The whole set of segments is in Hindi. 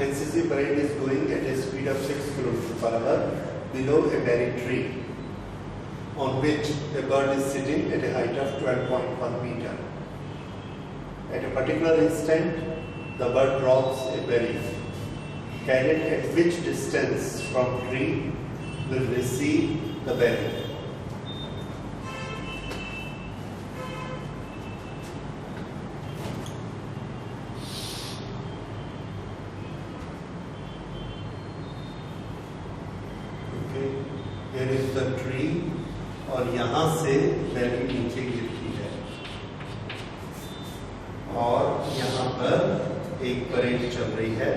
NCC parade is going at a speed of 6 km/h below a berry tree on which a bird is sitting at a height of 12.1 meter. At a particular instant, the bird drops a berry. Carried at which distance from tree will receive the berry? Here is the tree और यहाँ से बैरी नीचे गिरती है और यहाँ पर एक परेड चल रही है।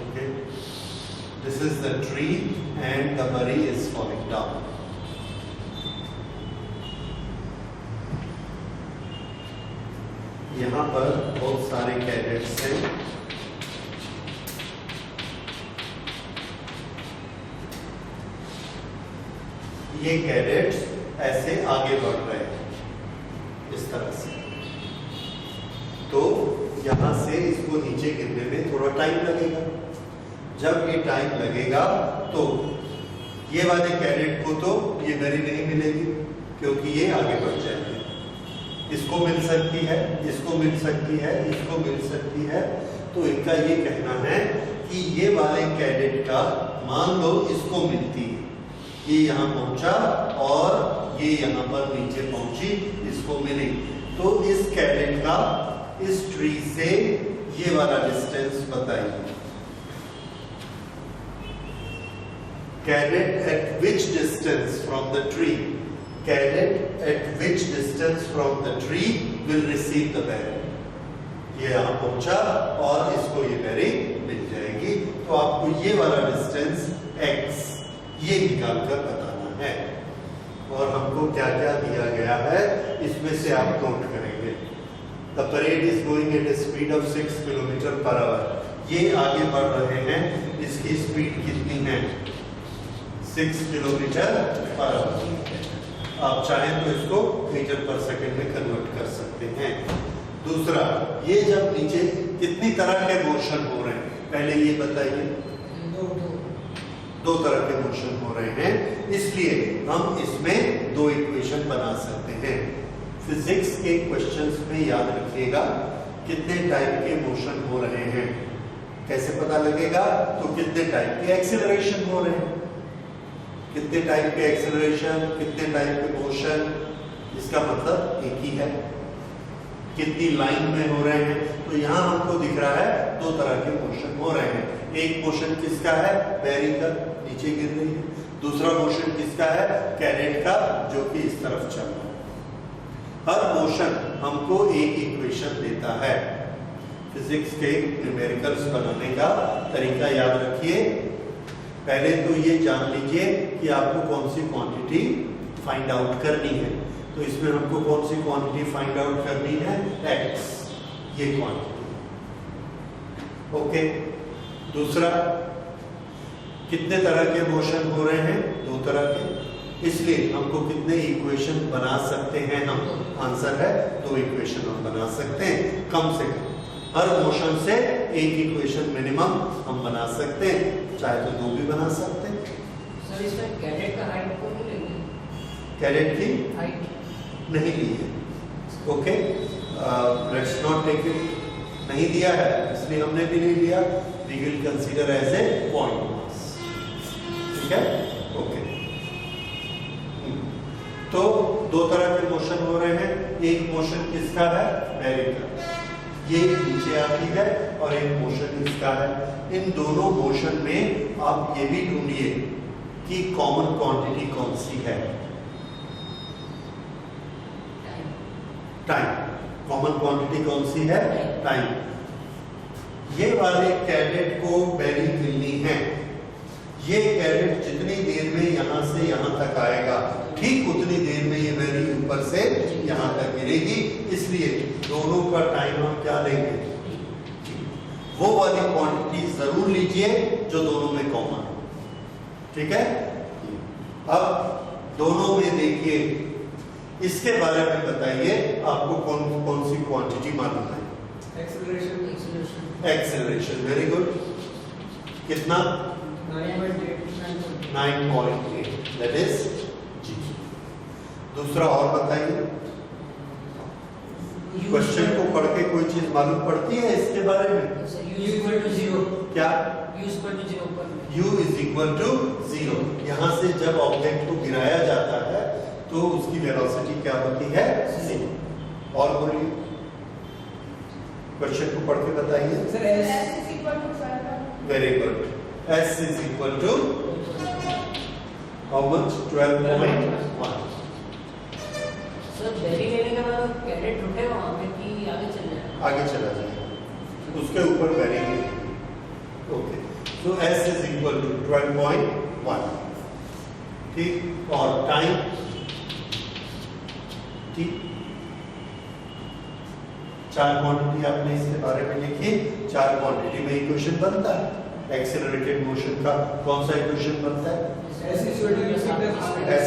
Okay, this is the tree and the berry is falling down. यहाँ पर बहुत सारे कैडेट्स हैं। ये कैडेट्स ऐसे आगे बढ़ रहे हैं इस तरह से, तो यहाँ से इसको नीचे गिरने में थोड़ा टाइम लगेगा। जब ये टाइम लगेगा तो ये वाले कैडेट को तो ये बेरी नहीं मिलेगी क्योंकि ये आगे बढ़ जाएंगे। इसको मिल सकती है, इसको मिल सकती है, इसको मिल सकती है। तो इनका ये कहना है कि ये वाले कैडेट का मान लो इसको मिलती है, ये यहाँ पहुंचा और ये यहाँ पर नीचे पहुंची, इसको मिली, तो इस कैडेट का इस ट्री से ये वाला डिस्टेंस बताइए। Cadet eight which distance from the tree, cadet at which distance from the tree will receive the berry? ये यहाँ पहुंचा और इसको ये berry मिल जाएगी। तो आपको ये वाला डिस्टेंस x ये निकाल कर बताना है और हमको क्या क्या दिया गया है इसमें से आप नोट करेंगे। The parade is going at a speed of 6 km/h. ये आगे बढ़ रहे हैं, इसकी स्पीड कितनी है? 6 km/h। आप चाहें तो इसको मीटर पर सेकंड में कन्वर्ट कर सकते हैं। दूसरा, ये जब नीचे कितनी तरह के मोशन हो रहे हैं पहले ये बताइए। दो तरह के मोशन हो रहे हैं, इसलिए हम इसमें दो इक्वेशन बना सकते हैं। फिजिक्स के क्वेश्चंस में याद रखिएगा कितने टाइप के मोशन हो रहे हैं, कैसे पता लगेगा? तो कितने टाइप के एक्सेलरेशन हो रहे हैं, कितने टाइप के एक्सेलरेशन, कितने टाइप के मोशन, इसका मतलब एक ही है। कितनी लाइन में हो रहे हैं, तो यहाँ हमको दिख रहा है दो तरह के मोशन हो रहे हैं। एक मोशन किसका है? बेरी का, नीचे गिर रही है। दूसरा मोशन किसका है? कैडेट का, जो कि इस तरफ चल रहा है। हर मोशन हमको एक इक्वेशन देता है। फिजिक्स के न्यूमेरिकल्स बनाने का तरीका याद रखिए। पहले तो ये जान लीजिए कि आपको कौन सी क्वांटिटी फाइंड आउट करनी है। तो इसमें हमको कौन सी क्वांटिटी फाइंड आउट करनी है? x, ये क्वांटिटी। ओके, दूसरा, कितने तरह के मोशन हो रहे हैं? दो तरह के, इसलिए हमको कितने इक्वेशन बना सकते हैं हम? आंसर है दो इक्वेशन हम बना सकते हैं कम से कम। हर मोशन से एक इक्वेशन मिनिमम हम बना सकते हैं, चाहे तो दो भी बना सकते हैं। सर इसमें कैडेट का हाइट को नहीं लेंगे? कैडेट की हाइट नहीं ली है। Okay, let's not take it, नहीं दिया है इसलिए हमने भी नहीं लिया। We will consider as a point mass. ठीक है, ओके। तो दो तरह के मोशन हो रहे हैं। एक मोशन किसका है? बेरी का, ये नीचे आती है, और एक मोशन इसका है। इन दोनों मोशन में आप ये भी ढूंढिए कि कॉमन क्वांटिटी कौन सी है। टाइम। कॉमन क्वांटिटी कौन सी है? टाइम। ये वाले कैडेट को बेरी मिलनी है। ये कैडेट जितनी देर में यहां से यहां तक आएगा, ठीक उतनी देर में ये बेरी ऊपर से यहां तक गिरेगी। इसलिए दोनों का टाइम हम क्या लेंगे? वो वाली क्वांटिटी जरूर लीजिए जो दोनों में कॉमन हो। ठीक है, अब दोनों में देखिए, इसके बारे में बताइए आपको कौन सी क्वांटिटी मालूम है? एक्सेलरेशन। Very good. कितना? 9.8, दैट इज जी। दूसरा और बताइए, क्वेश्चन को पढ़ के कोई चीज मालूम पड़ती है इसके बारे में? क्या? u is equal to 0। यहां से जब ऑब्जेक्ट को गिराया जाता है तो उसकी वेलोसिटी क्या होती है? 0। और बोलिए, क्वेश्चन को पढ़ के बताइए। Very good. s is equal to how much? 12.1। Sir बैरी लेने के बाद कैरेट रुकेगा वहां पे कि आगे चल जाएगा? आगे चला जाएगा, उसके ऊपर bearing. Okay, so s is equal to 12.1। ठीक, और टाइम ठीक, 4 क्वांटिटी आपने इसके बारे में लिखी। 4 क्वांटिटी में इक्वेशन बनता है एक्सेलरेटेड मोशन का। कौन सा इक्वेशन बनता है? s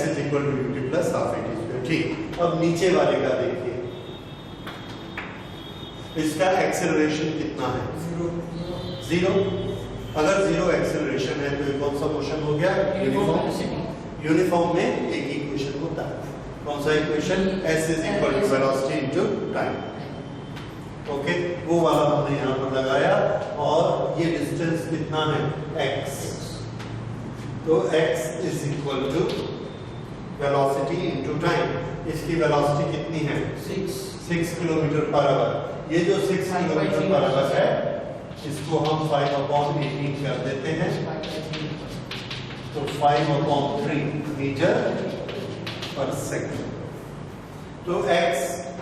is equal to ut plus half at square. ठीक, अब नीचे वाले का देखिए, इसका एक्सेलरेशन कितना है? 0। अगर 0 एक्सेलरेशन है तो ये कौन सा मोशन हो गया? यूनिफॉर्म में एक इक्वेशन होता है। कौन सा equation? s is equal to velocity into time. Okay, वो वाला हमने यहाँ पर लगाया। और ये डिस्टेंस कितना है? x। तो x is equal to velocity into time. इसकी वेलोसिटी कितनी है? 6 किलोमीटर पर आवर। ये जो 6 किलोमीटर पर आवर है, इसको हम 5/18 कर देते हैं, तो 5/3 मीटर पर सेकंड। तो x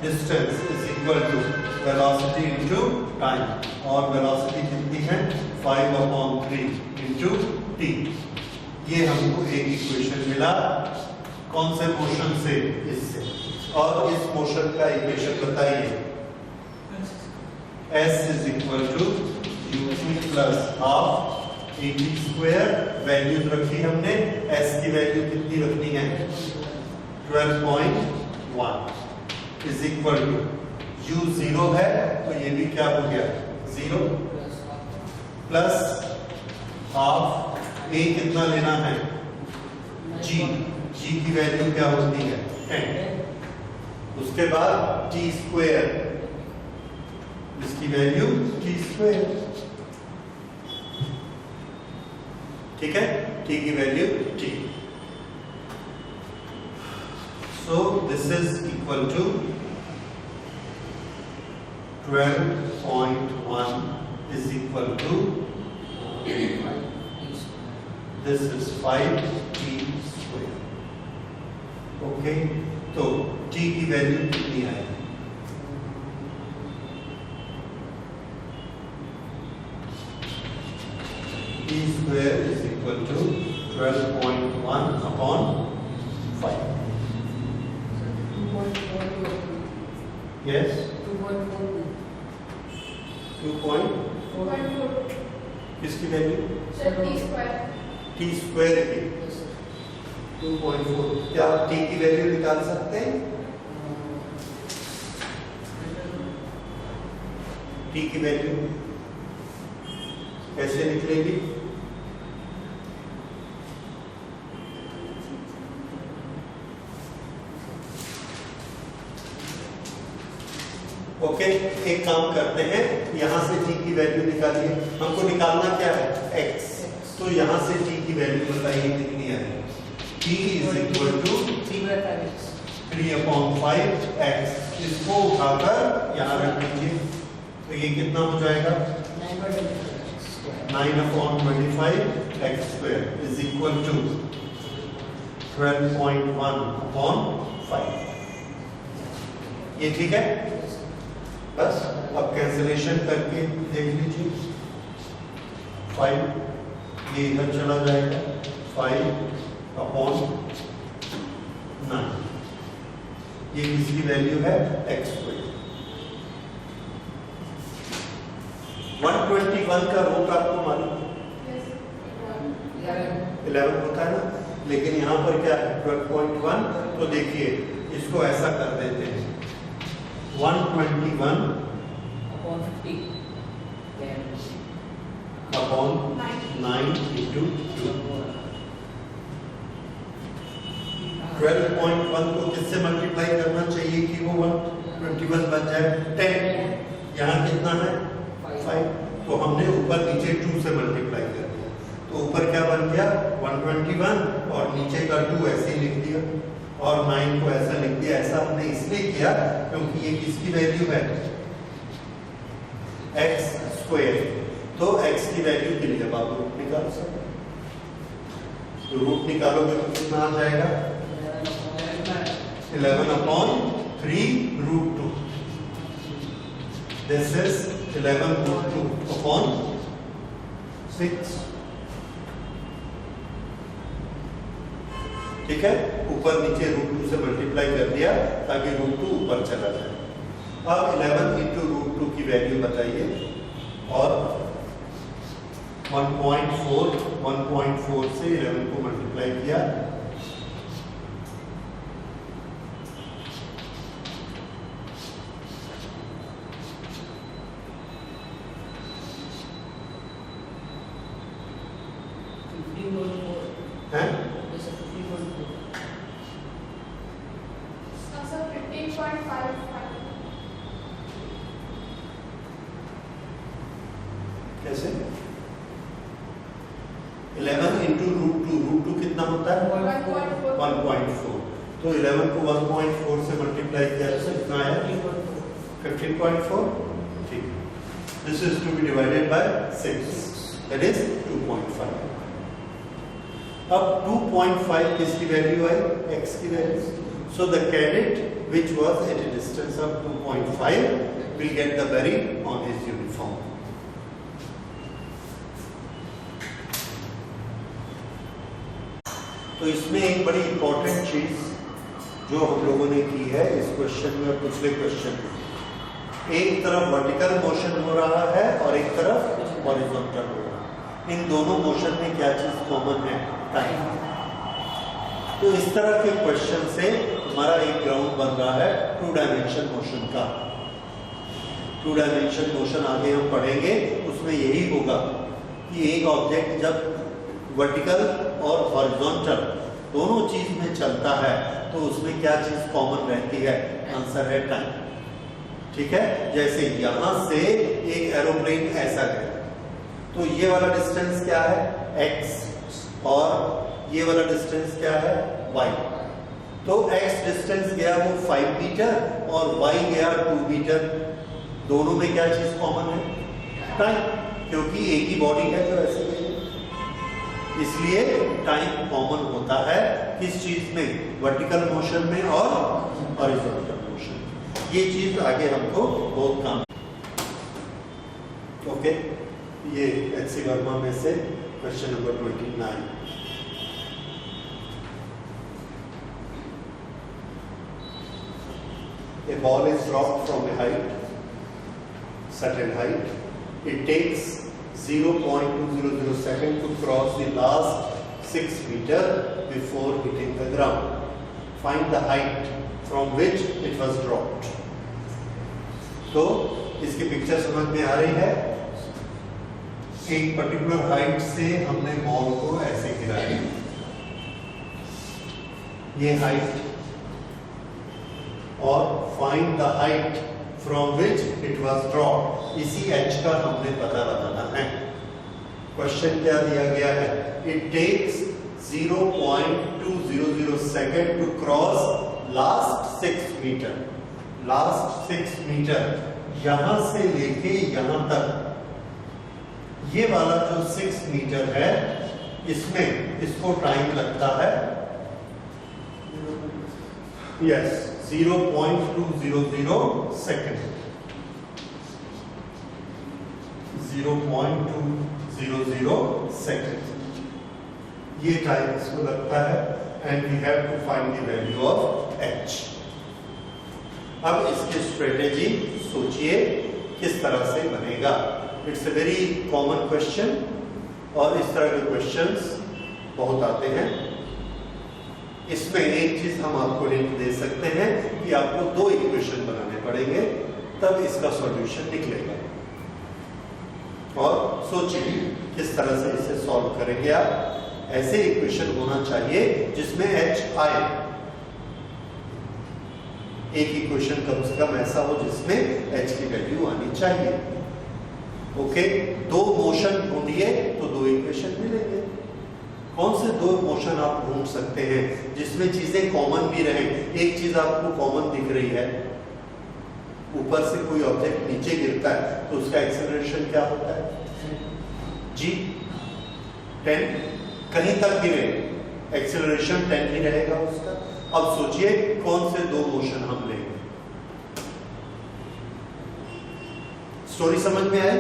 distance is equal to velocity into time, और वेलोसिटी कितनी है? 5/3 इनटू t। ये हमको एक इक्वेशन मिला। कौन से मोशन से? इससे। और इस मोशन का इक्वेशन बताइए। s is equal to ut plus half at square. Values रखी हमने। s की वैल्यू कितनी रखनी है? 12.1 इज इक्वल टू u 0 है तो ये भी क्या हो गया? 0 प्लस हाफ a कितना लेना है? g की वैल्यू क्या होती है? 10। उसके बाद t स्क्वायर, इसकी वैल्यू t स्क्वायर। ठीक है, t की value t। So this is equal to 12.1 is equal to this is 5t square। Okay, तो t की वैल्यू कितनी आएगी? t square is equal to 12.1 upon 5। Yes, 2.4 किसकी वैल्यू? t स्क्वायर की 2.4। क्या आप t की वैल्यू निकाल सकते हैं? t की वैल्यू कैसे निकलेगी? ओके, एक काम करते हैं, यहां से t की वैल्यू निकालिए। हमको निकालना क्या है? x। तो यहां से t की वैल्यू बताइए कितनी आएगी? t is equal to 3/5x। इसको उठाकर यहां रख दीजिए, तो ये कितना हो जाएगा? 9/25x square is equal to 12.1/5। ये ठीक है? बस अब कैंसिलेशन करके देख लीजिए। 5 ये इधर चला जाएगा, 5/9। ये किसकी वैल्यू है? x square. 121 का रूट आपको मालूम है? 11 होता है ना। लेकिन यहाँ पर क्या है 12.1, तो देखिए इसको ऐसा कर देते हैं 121 अपॉन 50 अपॉन 9 इंटू 2। 12.1 को किससे मल्टीप्लाई करना चाहिए कि वो 121 बन जाए 10। यहाँ कितना है 5, तो हमने ऊपर नीचे 2 से मल्टीप्लाई कर दिया, तो ऊपर क्या बन गया 121 और नीचे का 2 ऐसे ही लिख दिया और 9 को ऐसा लिख दिया। ऐसा हमने इसलिए किया क्योंकि ये किसकी वैल्यू है x स्क्वायर, तो x की वैल्यू के लिए आप रूट निकाल सकते हैं। तो रूट निकालोगे तो कितना आ जाएगा 11/3 root 2। This is 11 root 2 upon 6। ठीक है, ऊपर नीचे रूट 2 से मल्टीप्लाई कर दिया ताकि रूट 2 ऊपर चला जाए। अब 11 इंटू रूट 2 की वैल्यू बताइए और 1.4 से 11 को मल्टीप्लाई किया, है कैसे 11 इंटू रूट 2 कितना होता है 1.4, तो 11 को 1.4 से मल्टीप्लाई किया तो कितना आया 15.4। ठीक, this is to be divided by 6, that is 2.5। अब 2.5 किसकी वैल्यू आई x की value, so the cadet which was at a distance of 2.5 will get the berry on his uniform। तो इसमें एक बड़ी इंपॉर्टेंट चीज जो हम लोगों ने की है इस क्वेश्चन में और पिछले क्वेश्चन में, एक तरफ वर्टिकल मोशन हो रहा है और एक तरफ हॉरिजॉन्टल हो रहा है। इन दोनों मोशन में क्या चीज कॉमन है टाइम। तो इस तरह के क्वेश्चन से हमारा एक ग्राउंड बन रहा है 2 डायमेंशन मोशन का। 2 डायमेंशन मोशन आगे हम पढ़ेंगे, उसमें यही होगा कि एक ऑब्जेक्ट जब वर्टिकल और हॉरिजॉन्टल दोनों चीज में चलता है तो उसमें क्या चीज कॉमन रहती है, आंसर है टाइम। ठीक है, जैसे यहां से एक एरोप्लेन ऐसा गया तो ये वाला डिस्टेंस क्या है x और ये वाला डिस्टेंस क्या है y। तो x डिस्टेंस गया वो 5 मीटर और y गया 2 मीटर। दोनों में क्या चीज कॉमन है टाइम, क्योंकि एक ही बॉडी है जो ऐसे गई, इसलिए टाइम कॉमन होता है किस चीज में, वर्टिकल मोशन में और हॉरिजॉन्टल मोशन। ये चीज आगे हमको बहुत काम। ओके, ये एच.सी. वर्मा में से question number 29। A ball is dropped from a height, certain height. It takes 0.200 second to cross the last 6 meter before hitting the ground. Find the height from which it was dropped. तो इसकी पिक्चर समझ में आ रही है। एक पर्टिकुलर हाइट से हमने बॉल को ऐसे गिराया, ये हाइट, और find the height from which it was dropped, इसी h का हमने पता लगाना है। क्वेश्चन क्या दिया गया है, it takes 0.200 second to cross last 6 metre. Last 6 metre यहां से लेके यहां तक, ये वाला जो 6 मीटर है इसमें इसको टाइम लगता है यस 0.200 सेकेंड। 0.200 सेकेंड ये टाइम इसको लगता है, and we have to find the value of h। अब इसकी स्ट्रेटेजी सोचिए किस तरह से बनेगा। It's a very common question और इस तरह के क्वेश्चंस बहुत आते हैं। इसमें एक चीज हम आपको हिंट दे सकते हैं कि आपको 2 इक्वेशन बनाने पड़ेंगे, तब इसका सॉल्यूशन निकलेगा। और सोचिए किस तरह से इसे सॉल्व करेंगे आप। ऐसे इक्वेशन होना चाहिए जिसमें h आए, एक इक्वेशन कम से कम ऐसा हो जिसमें h की वैल्यू आनी चाहिए। ओके, 2 मोशन ढूंढिए तो 2 इक्वेशन मिलेंगे। कौन से 2 मोशन आप ढूंढ सकते हैं जिसमें चीजें कॉमन भी रहे? एक चीज आपको कॉमन दिख रही है, ऊपर से कोई ऑब्जेक्ट नीचे गिरता है तो उसका एक्सेलरेशन क्या होता है? जी 10, कहीं तक गिरे एक्सेलरेशन 10 ही रहेगा उसका। अब सोचिए कौन से 2 मोशन हम लेंगे। स्टोरी समझ में आए?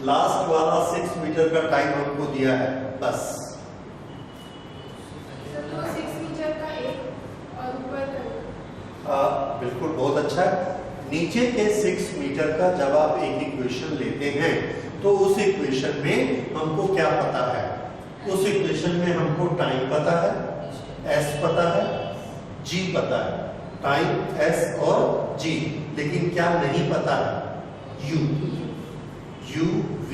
लास्ट वाला 6 मीटर का टाइम हमको दिया है, बस 6 मीटर का एक और ऊपर का। बिल्कुल, बहुत अच्छा है। नीचे के 6 मीटर का जब आप एक इक्वेशन लेते हैं तो उस इक्वेशन में हमको क्या पता है? उस इक्वेशन में हमको टाइम पता है, s पता है, g पता है। टाइम, s और g, लेकिन क्या नहीं पता है? u, v,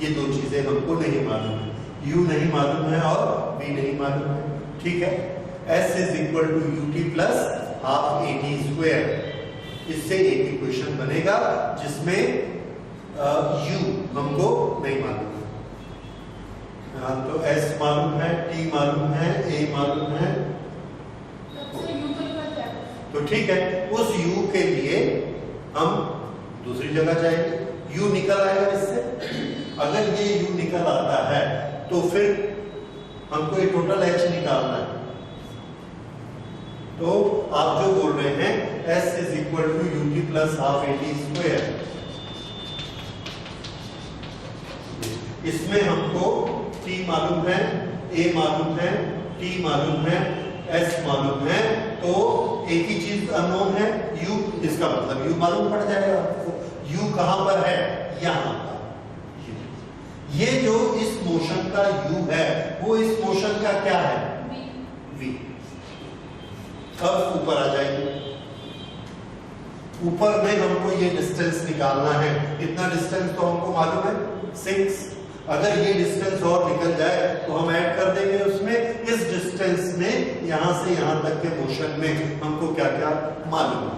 ये 2 चीजें हमको नहीं मालूम है। u नहीं मालूम है और v नहीं मालूम है, ठीक है। s is equal to ut plus half at square. इससे एक इक्वेशन बनेगा जिसमें u हमको नहीं मालूम है। तो s मालूम है, t मालूम है, a मालूम है, तो ठीक है। उस u के लिए हम दूसरी जगह जाएंगे, u निकल आएगा इससे। अगर ये u निकल आता है तो फिर हमको ये टोटल h निकालना है। तो आप जो बोल रहे हैं s is equal to ut plus half at square. इसमें हमको t मालूम है, a मालूम है, t मालूम है, s मालूम है, तो एक ही चीज अननोन है u। इसका मतलब u मालूम पड़ जाएगा आपको। u कहां पर है? यहां पर। ये जो इस मोशन का u है वो इस मोशन का क्या है? v। अब ऊपर आ जाएंगे। ऊपर में हमको ये डिस्टेंस निकालना है। इतना डिस्टेंस तो हमको मालूम है 6। अगर ये डिस्टेंस और निकल जाए तो हम ऐड कर देंगे उसमें। इस डिस्टेंस में यहां से यहां तक के मोशन में हमको क्या क्या मालूम है?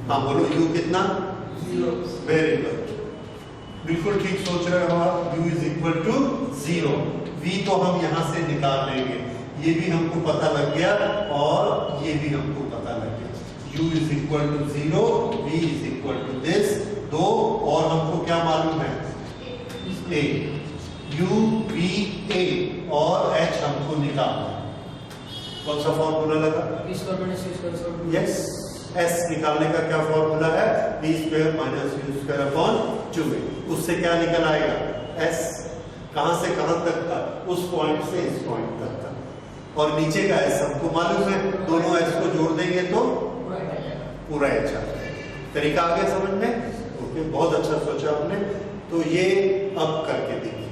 हाँ बोलो, u कितना? 0। वेरी गुड, बिल्कुल ठीक सोच रहे हो आप। u is equal to 0। v तो हम यहां से निकाल लेंगे, ये भी हमको पता लग गया और ये भी हमको पता लग गया। u is equal to 0, v is equal to this 2, और हमको क्या मालूम है? a, u, v, a और h हमको निकालना है। कौन सा फॉर्मूला लगा? यस, s निकालने का क्या फॉर्मूला है? b square minus u square upon 2a। उससे क्या निकल आएगा? s कहां से कहां तक का? उस पॉइंट से इस पॉइंट तक का। और नीचे का s हमको मालूम है, दोनों s को जोड़ देंगे तो पूरा h आ जाएगा। तरीका आ गया समझ में? ओके, बहुत अच्छा सोचा आपने। तो ये अब करके देखिए।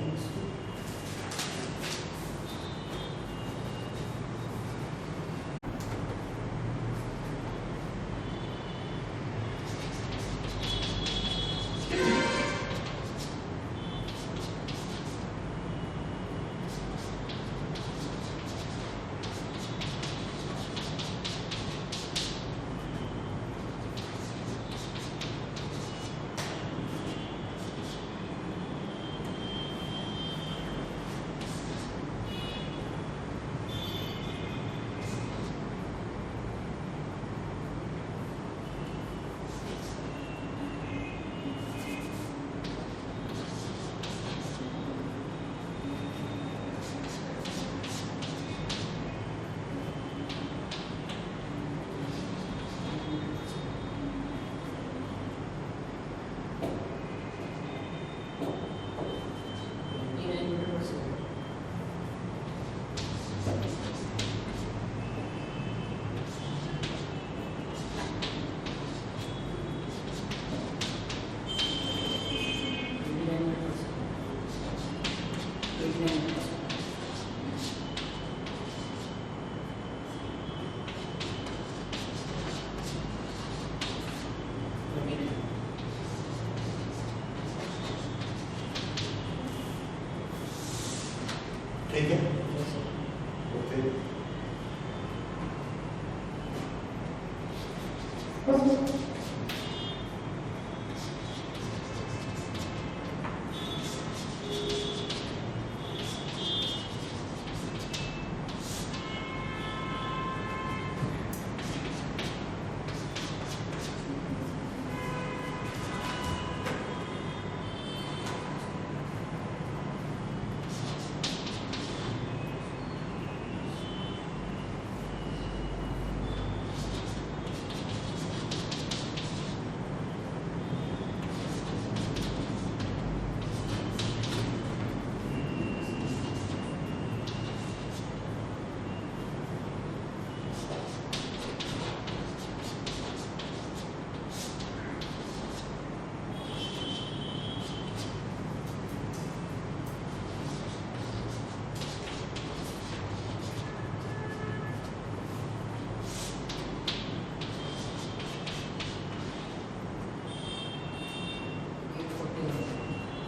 ठीक है, ओके।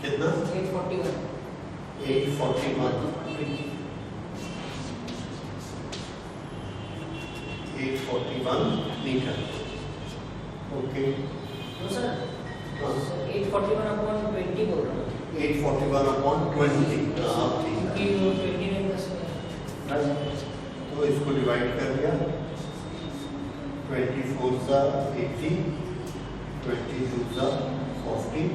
कितना? 841 मीटर। ओके, तो सर 841 अपॉन 20 बोल रहा हूँ 841/20। हाँ ठीक है, कि वो 29 तो इसको डिवाइड कर दिया, 24 सा 80, 22 सा 40,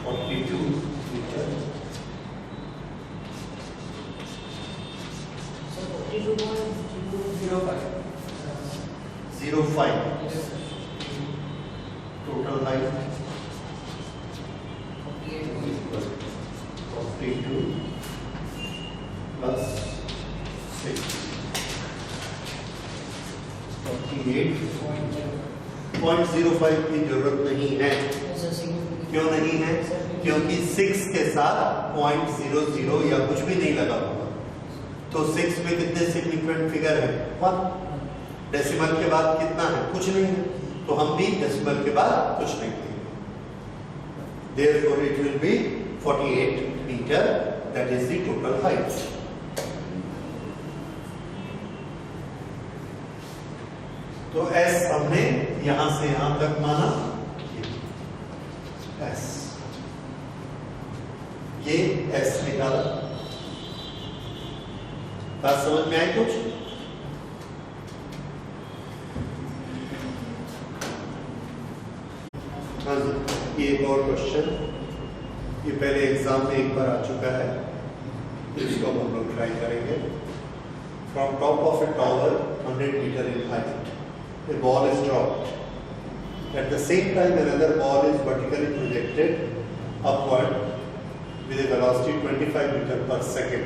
42 metre. Sir 42.05 05 total height 42 plus 6 48.05 की जरूरत नहीं है। क्यों नहीं है? क्योंकि 6 के साथ 0.00 या कुछ भी नहीं लगा होगा। तो 6 में कितने सिग्निफिकेंट फिगर है? 1। डेसिमल के बाद कितना है? कुछ नहीं है, तो हम भी डेसिमल के बाद कुछ नहीं करेंगे। Therefore it will be 48 meter, that is the total height. तो S हमने यहां से यहां तक माना, S, ये S निकाला। बात समझ में आई कुछ? हाँ जी, ये एक और क्वेश्चन, ये पहले एग्जाम में एक बार आ चुका है, इसको हम लोग ट्राई करेंगे। From top of a tower 100 metre in height, a ball is dropped. At the same time, another ball is vertically projected upward with a velocity 25 meter per second.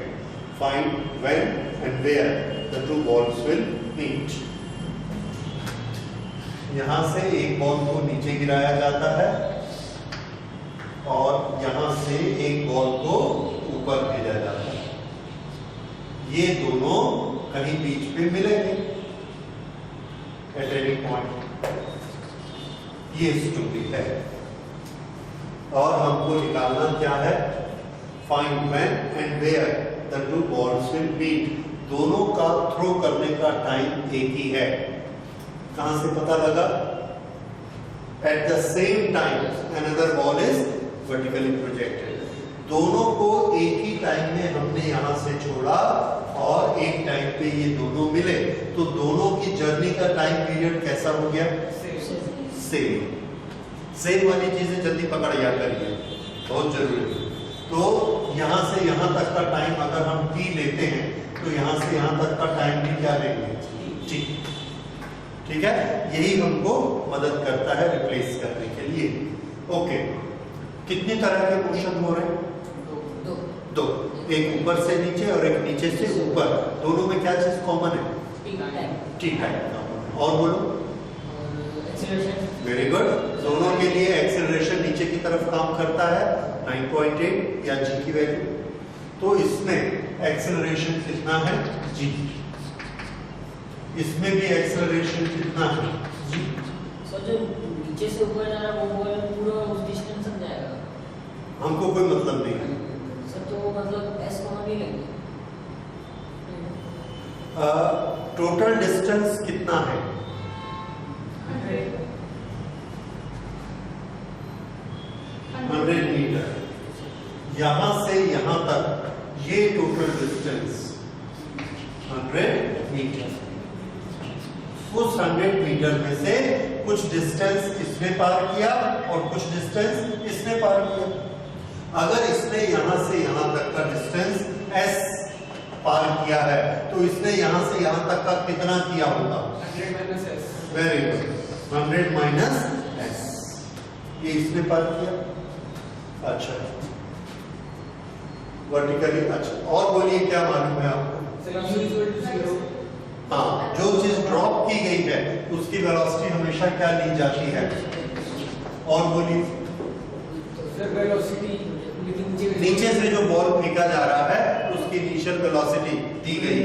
Find when and where the two balls will meet. यहाँ से एक बॉल को नीचे गिराया जाता है और यहाँ से एक बॉल को ऊपर भेजा जाता है। ये दोनों कहीं बीच पे मिलेंगे at any point। ये स्टोरी है और हमको निकालना क्या है? Find when and where the two balls will meet। दोनों का थ्रो करने का टाइम एक ही है। कहां से पता लगा? At the same time another ball is vertically projected। दोनों को एक ही टाइम में हमने यहां से छोड़ा और एक टाइम पे ये दोनों मिले, तो दोनों की जर्नी का टाइम पीरियड कैसा हो गया? सेम वाली चीजें जल्दी पकड़ याद करिए, बहुत जरूरी है। तो यहां से यहां तक का टाइम अगर हम t लेते हैं तो यहां से यहां तक का टाइम भी क्या लेंगे? t। ठीक है, यही हमको मदद करता है रिप्लेस करने के लिए। ओके, कितनी तरह के मोशन हो रहे हैं? दो, एक ऊपर से नीचे और एक नीचे से ऊपर। दोनों में क्या चीज कॉमन है? T time. और बोलो। Very good. दोनों के लिए एक्सेलरेशन नीचे की तरफ काम करता है 9.8 या g की वैल्यू। तो इसमें एक्सेलरेशन कितना है? g। इसमें भी एक्सेलरेशन कितना है? g। सर जो नीचे से ऊपर जा रहा है वो बॉल पूरा उस डिस्टेंस तक जाएगा? हमको कोई मतलब नहीं है सर तो मतलब एस कॉमा नहीं लेंगे। टोटल डिस्टेंस कितना है? 100 मीटर। यहां से यहां तक ये टोटल डिस्टेंस 100 मीटर। उस 100 मीटर में से कुछ डिस्टेंस इसने पार किया और कुछ डिस्टेंस इसने पार किया। अगर इसने यहां से यहां तक का डिस्टेंस s पार किया है तो इसने यहां से यहां तक का कितना किया होगा? 100 minus S. Very good, 100 minus s। ये इसने पार किया। अच्छा, वर्टिकली। अच्छा, और बोलिए क्या मालूम है आपको? हाँ, जो चीज ड्रॉप की गई है उसकी वेलोसिटी हमेशा क्या ली जाती है? और बोलिए। वेलोसिटी नीचे से जो बॉल फेंका जा रहा है उसकी इनिशियल वेलोसिटी दी गई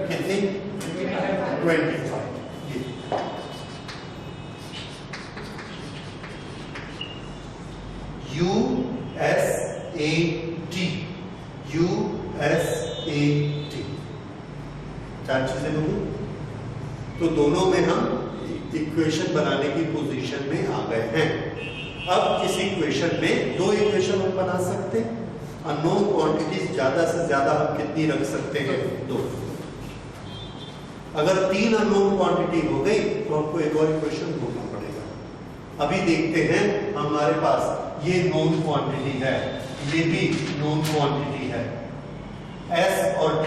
कितनी? 25। USAT 4 चीजें होंगी। तो दोनों में हम इक्वेशन बनाने की पोजीशन में आ गए हैं। अब इस इक्वेशन में 2 इक्वेशन हम बना सकते हैं। अननोन क्वांटिटीज ज्यादा से ज्यादा हम कितनी रख सकते हैं? 2। अगर 3 अननोन क्वांटिटी हो गई तो हमको एक और इक्वेशन ढूंढना पड़ेगा। अभी देखते हैं, हमारे पास ये नोन क्वांटिटी है, ये भी नोन क्वांटिटी है। S और T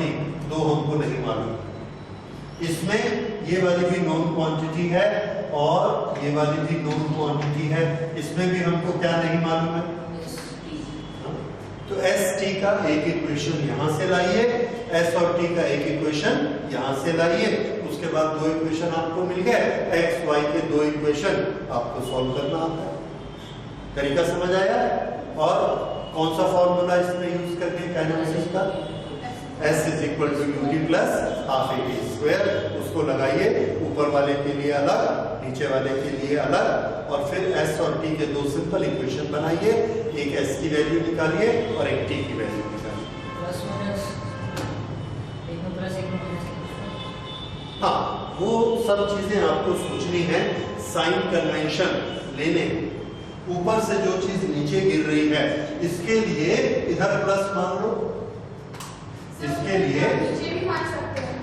2 हमको नहीं मालूम। इसमें ये वाली भी नोन क्वांटिटी है और ये वाली भी नोन क्वांटिटी है। इसमें भी हमको क्या नहीं मालूम है? तो एस टी का एक इक्वेशन यहां से लाइए, एस और टी का एक इक्वेशन यहां से लाइए। उसके बाद 2 इक्वेशन आपको मिल गए। एक्स वाई के 2 इक्वेशन आपको सॉल्व करना आता है। तरीका समझ आया? और कौन सा फॉर्मूला इसमें यूज करके काइनेमेटिक्स का? S is equal to u t plus half a t square. उसको लगाइए, ऊपर वाले के लिए अलग, नीचे वाले के लिए अलग, और फिर S और T के 2 सिंपल इक्वेशन बनाइए। एक S की वैल्यू निकालिए और एक T की वैल्यू निकालिए। प्लस माइनस एक में प्लस एक में माइनस। हाँ, वो सब चीजें आपको सोचनी है। साइन कन्वेंशन लेने, ऊपर से जो चीज नीचे गिर रही है इसके लिए इधर प्लस मान लो, इसके लिए नीचे भी मान सकते हैं।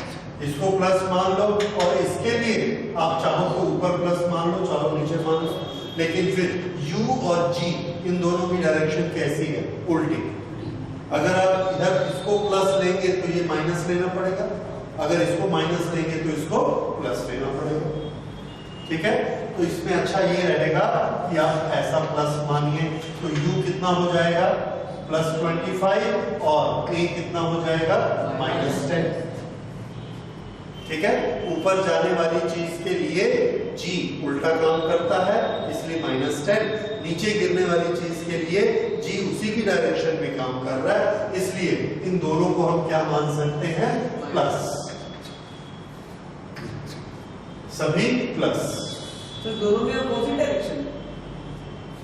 इसको प्लस मान लो, और इसके लिए आप चाहो तो ऊपर प्लस मान लो, चाहो नीचे मान लो। लेकिन फिर U और G इन दोनों की डायरेक्शन कैसी है? उल्टी। अगर आप इधर इसको प्लस लेंगे तो ये माइनस लेना पड़ेगा, अगर इसको माइनस लेंगे तो इसको प्लस लेना पड़ेगा। ठीक है? तो इसमें अच्छा ये रहेगा कि आप ऐसा प्लस मानिए तो U कितना हो जाएगा? प्लस 25 और A कितना हो जाएगा? माइनस 10। ठीक है? ऊपर जाने वाली चीज के लिए G उल्टा काम करता है, इसलिए माइनस 10। नीचे गिरने वाली चीज के लिए G उसी की डायरेक्शन में काम कर रहा है, इसलिए इन दोनों को हम क्या मान सकते हैं? प्लस। सभी प्लस। तो दोनों में आप कौन सी डायरेक्शन?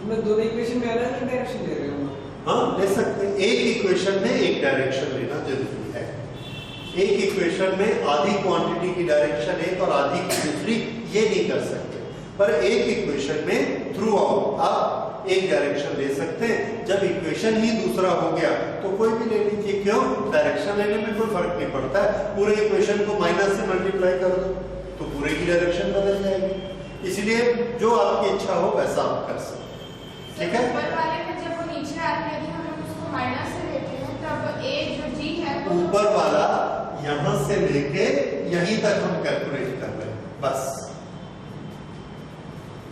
मैं दोनों इक्वेशन में अलग अलग डायरेक्शन ले रहे हूँ। हाँ, ले सकते हैं। एक इक्वेशन में एक डायरेक्शन लेना जरूरी है। एक इक्वेशन में आधी क्वांटिटी की डायरेक्शन एक और आधी की दूसरी, ये नहीं कर सकते। पर एक इक्वेशन में थ्रू आउट आप एक डायरेक्शन ले सकते हैं। जब इक्वेशन ही दूसरा हो गया तो कोई भी ले लीजिए। क्यों? डायरेक्शन लेने में कोई फर्क नहीं पड़ता है। पूरे इक्वेशन को माइनस से मल्टीप्लाई कर दो तो पूरे की डायरेक्शन बदल जाएगी। इसलिए जो आपकी इच्छा हो वैसा आप कर सकते हैं। ठीक है? ऊपर वाले में जब वो नीचे आते हैं, हम लोग उसको माइनस से लेते हैं, तब A जो G है वो ऊपर वाला यहां से लेके यहीं तक हम कैलकुलेट कर रहे हैं, बस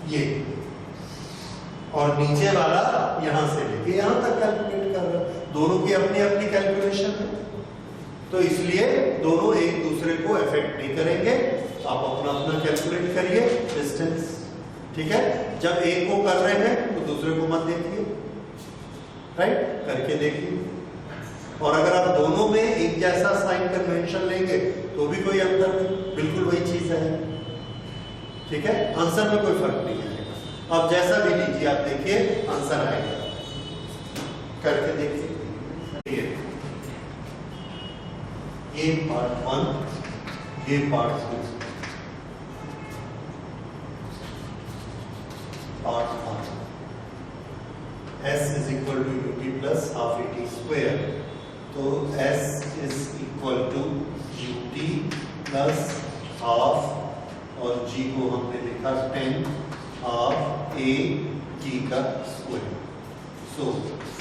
ये, और नीचे वाला यहां से लेके यहां तक कैलकुलेट कर रहे हैं। दोनों की अपनी अपनी कैलकुलेशन है, तो इसलिए दोनों एक दूसरे को अफेक्ट नहीं करेंगे। आप अपना अपना कैलकुलेट करिए डिस्टेंस। ठीक है? जब एक को कर रहे हैं तो दूसरे को मत देखिए, राइट? करके देखिए। और अगर आप दोनों में एक जैसा साइन कन्वेंशन लेंगे तो भी कोई अंतर नहीं, बिल्कुल वही चीज है। ठीक है? आंसर में कोई फर्क नहीं आएगा। आप जैसा भी लीजिए, आप देखिए आंसर आएगा। करके देखिए। ये पार्ट 1, ये part 2। Part 1 s is equal to ut plus half at square, तो s is equal to ut plus half और g को हमने लिखा 10 half a t का square. So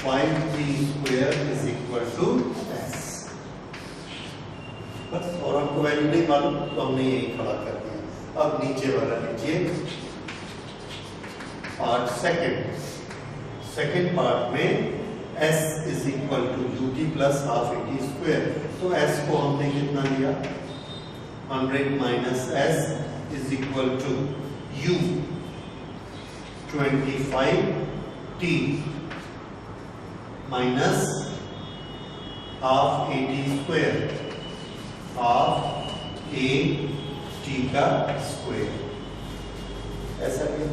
5t square is equal to s। बस, और हमको वैल्यू नहीं मालूम तो हमने यही खड़ा कर दिया। अब नीचे वाला लीजिए, पार्ट सेकेंड पार्ट में s is equal to ut plus half at square, तो s को हमने कितना लिया 100 minus s is equal to u 25t minus half at square, half a t का स्क्वायर, ऐसा क्यों?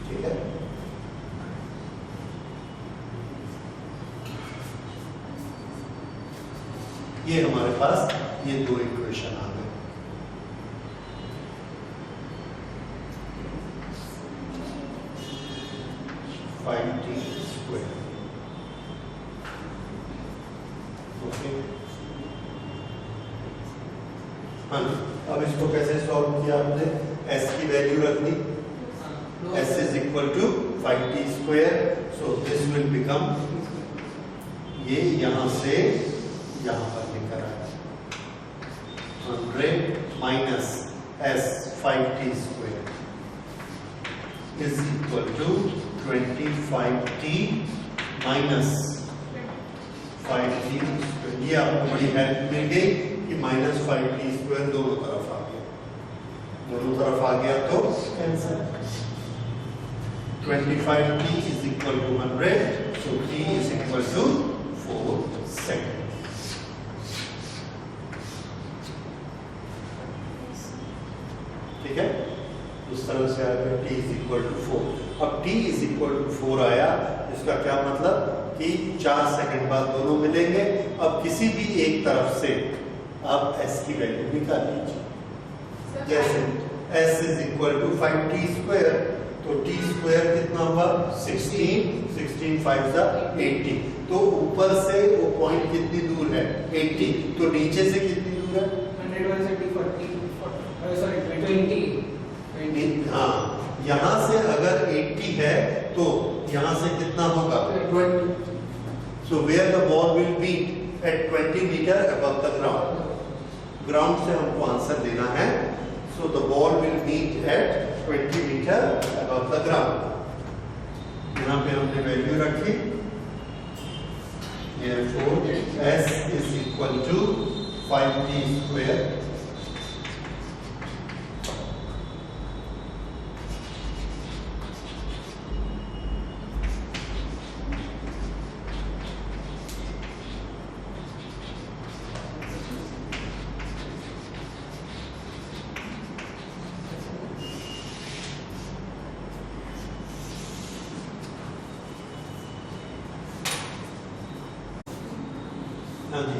ठीक है, ये हमारे पास ये दो इक्वेशन आ गए। ओके, हाँ, अब इसको कैसे सॉल्व किया आपने? s की वैल्यू रख दी, s is equal to 5t square, so this will become, ये यहां से यहां पर लेकर आए 100 minus s 5t square is equal to 25t minus 5t square। ये आपको बड़ी हेल्प मिल गई कि माइनस 5t square दोनों तरफ आ गया, दोनों तरफ आ गया तो cancel. 25t is equal to 100, so t is equal to 4 seconds। ठीक है, इस तरह से आएगा t is equal to 4। अब t is equal to 4 आया, इसका क्या मतलब कि 4 सेकंड बाद दोनों मिलेंगे। अब किसी भी एक तरफ से आप s की वैल्यू निकाल लीजिए, जैसे s is equal to 5t square, तो t स्क्वायर कितना हुआ 16, 16 5 80, तो ऊपर से वो पॉइंट कितनी दूर है 80, तो नीचे से कितनी दूर है 20। हाँ, यहाँ से अगर 80 है तो यहाँ से कितना होगा 20, so where the ball will meet at 20 meter above the ground, ground से हमको आंसर देना है, so the ball will meet at 20 meter above the ground। यहाँ पे हमने वैल्यू रखी, therefore s is equal to 5t square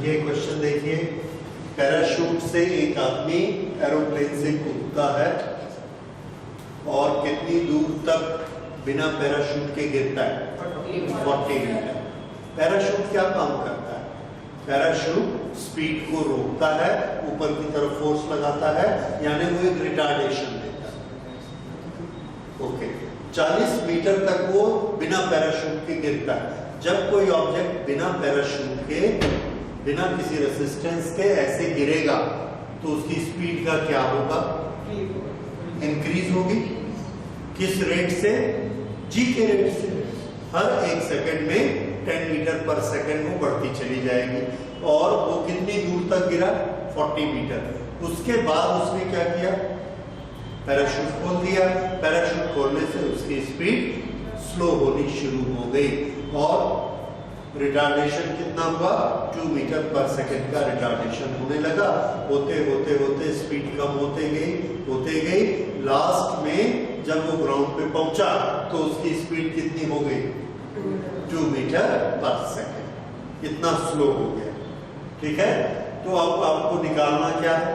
ये क्वेश्चन देखिए, पैराशूट से एक आदमी एरोप्लेन से कूदता है और कितनी दूर तक बिना पैराशूट के गिरता है 40 मीटर। पैराशूट क्या काम करता है? पैराशूट स्पीड को रोकता है, ऊपर की तरफ फोर्स लगाता है, यानी वो एक रिटार्डेशन देता है। ओके, 40 मीटर तक वो बिना पैराशूट के गिरता है। जब कोई ऑब्जेक्ट बिना पैराशूट के, बिना किसी रेसिस्टेंस के ऐसे गिरेगा तो उसकी स्पीड का क्या होगा? इंक्रीज होगी। किस रेट से? जी के रेट से। हर एक सेकंड में 10 मीटर पर सेकंड वो बढ़ती चली जाएगी। और वो कितनी दूर तक गिरा? 40 मीटर। उसके बाद उसने क्या किया? पैराशूट खोल दिया। पैराशूट खोलने से उसकी स्पीड स्लो होनी शुरू हो गई और रिटार्डेशन कितना हुआ? 2 मीटर पर सेकंड का रिटार्डेशन होने लगा। होते होते होते स्पीड कम होते गई। लास्ट में जब वो ग्राउंड पे पहुंचा तो उसकी स्पीड कितनी हो गई? 2 मीटर पर सेकंड। कितना स्लो हो गया। ठीक है, तो अब आपको निकालना क्या है?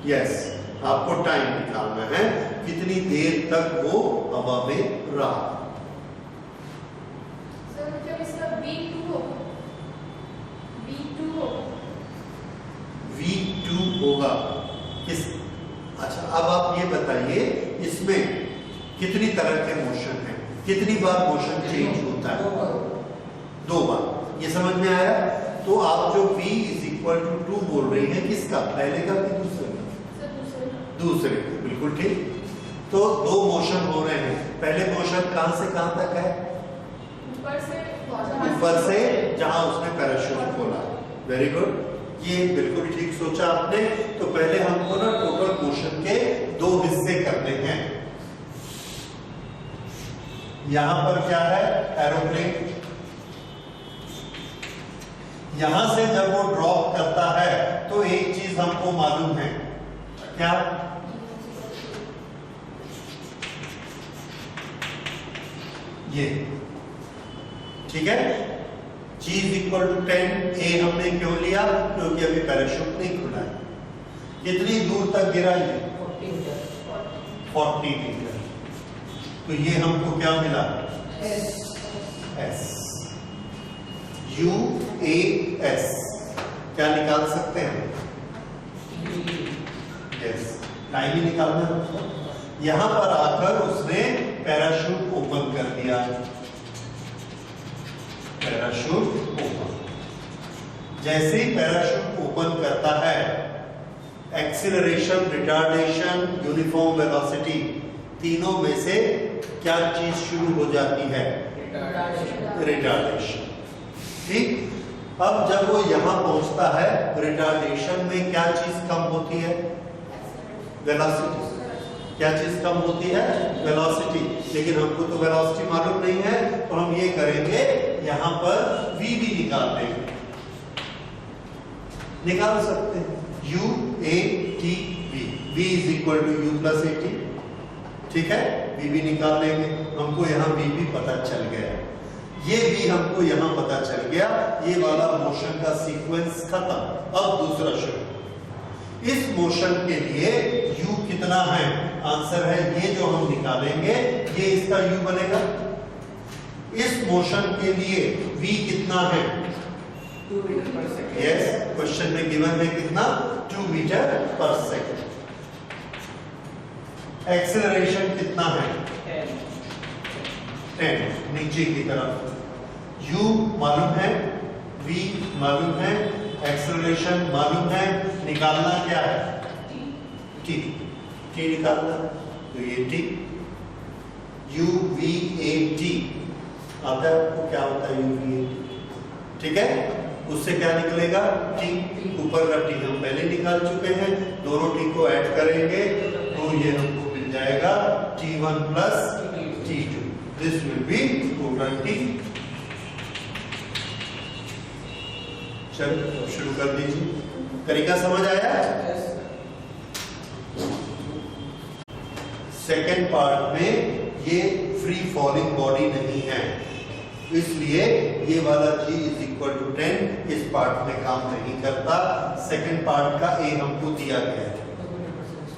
यस, आपको टाइम निकालना है, कितनी देर तक वो हवा में रहा। सर जब इसका V2 होगा, V2 होगा किस? अच्छा, अब आप ये बताइए इसमें कितनी तरह के मोशन हैं, कितनी बार मोशन चेंज होता है? 2 बार। ये समझ में आया? तो आप जो V = 2 बोल रही हैं, किसका, पहले का कि दूसरे का? दूसरे, बिल्कुल ठीक। तो 2 मोशन हो रहे हैं। पहले मोशन कहां से कहां तक है? ऊपर से जहां उसने पैराशूट खोला। वेरी गुड, ये बिल्कुल ठीक सोचा आपने। तो पहले हमको ना टोटल मोशन के 2 हिस्से करने हैं। यहां पर क्या है? एरोप्लेन। यहां से जब वो ड्रॉप करता है तो एक चीज हमको मालूम है, क्या? ये ठीक है, G = 10 A हमने क्यों लिया? क्योंकि अभी पैराशूट नहीं खुला है। कितनी दूर तक गिरा ये? 40 मीटर। तो ये हमको क्या मिला? S UAS क्या निकाल सकते हैं? यस, टाइम ही निकालना है। यहां पर आकर उसने पैराशूट ओपन कर दिया, पैराशूट ओपन। जैसे ही पैराशूट ओपन करता है, एक्सीलरेशन, रिटार्डेशन, यूनिफॉर्म वेलोसिटी, तीनों में से क्या चीज शुरू हो जाती है? रिटार्डेशन। ठीक, अब जब वो यहां पहुंचता है, रिटार्डेशन में क्या चीज कम होती है? वेलोसिटी। क्या चीज कम होती है? वेलोसिटी। लेकिन हमको तो वेलोसिटी मालूम नहीं है, तो हम ये करेंगे, यहां पर v भी निकाल देंगे। निकाल सकते हैं UATV, v = U + AT। ठीक है, v भी निकाल लेंगे। हमको यहाँ v भी पता चल गया, ये भी हमको यहाँ पता चल गया। ये वाला मोशन का सीक्वेंस खत्म। अब दूसरा शुरू। इस मोशन के लिए u कितना है? आंसर है ये जो हम निकालेंगे, ये इसका u बनेगा। इस मोशन के लिए v कितना है? 2 मीटर/सेकंड। यस, क्वेश्चन में गिवन है कितना? 2 मीटर/सेकंड। एक्सेलरेशन कितना है? 10 नीचे की तरफ। u मालूम है, v मालूम है, एक्सेलरेशन मालूम है, निकालना क्या है? t निकालना। तो ये t UVAT आता है आपको, क्या होता है UVAT? ठीक है, उससे क्या निकलेगा? t। ऊपर का t हम पहले निकाल चुके हैं, दोनों t को ऐड करेंगे तो ये हमको मिल जाएगा T1 + T2। This will be total t। चलो शुरू कर दीजिए। तरीका समझ आया? सेकेंड पार्ट में ये फ्री फॉलिंग बॉडी नहीं है, इसलिए ये वाला G = 10 इस पार्ट में काम नहीं करता। सेकेंड पार्ट का A हमको दिया गया है,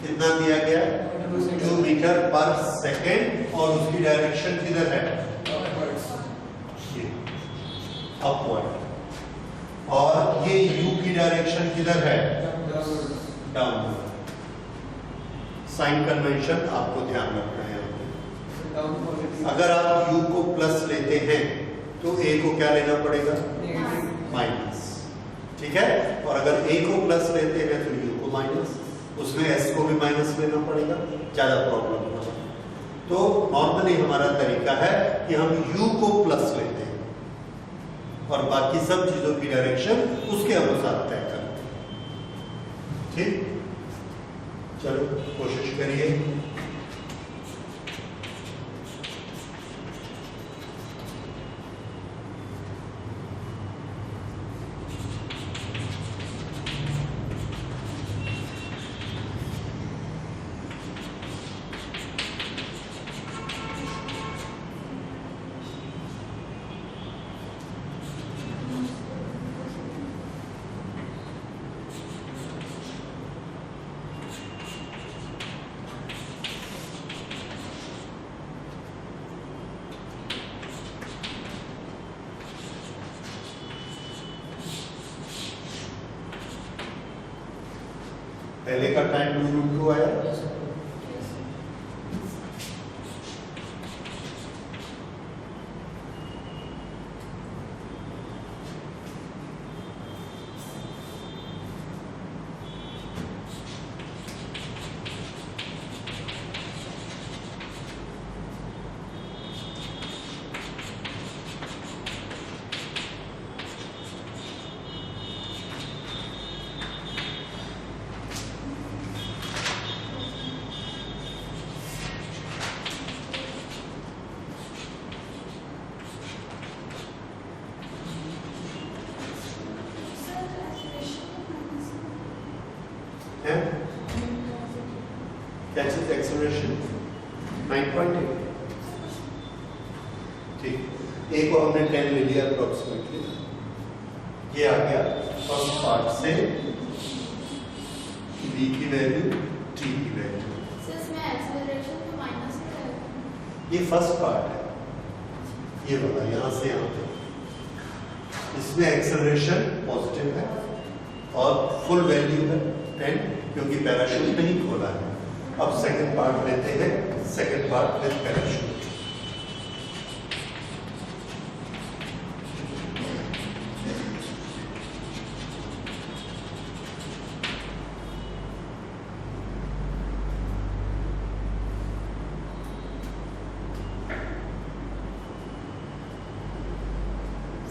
कितना दिया गया? 2 मीटर/सेकेंड। और उसकी डायरेक्शन किधर है? अपवर्ड। और ये U की डायरेक्शन किधर है? डाउनवर्ड। साइन कन्वेंशन आपको ध्यान रखना है। अगर आप U को प्लस लेते हैं तो A को क्या लेना पड़ेगा? माइनस। ठीक है, और अगर A को प्लस लेते हैं तो U को माइनस, उसमें S को भी माइनस लेना पड़ेगा, ज्यादा प्रॉब्लम होगा। तो नॉर्मली हमारा तरीका है कि हम U को प्लस लेते हैं और बाकी सब चीजों की डायरेक्शन उसके अनुसार तय करते हैं। ठीक, चलो कोशिश करिए। पहले का टाइम 2√2 आया। Yes, sir. है क्या चीज एक्सेलरेशन 9.8। ठीक, ए को हमने 10 ले लिया अप्रोक्सीमेटली। ये आ गया फर्स्ट पार्ट से बी की वैल्यू टी की वैल्यू। सर इसमें एक्सेलरेशन तो माइनस में रहेगा। ये फर्स्ट पार्ट है, ये वाला यहां से यहां तक। इसमें एक्सेलरेशन पॉजिटिव है और फुल वैल्यू है 10, क्योंकि पैराशूट नहीं खोला है। अब सेकंड पार्ट लेते हैं, second part with parachute.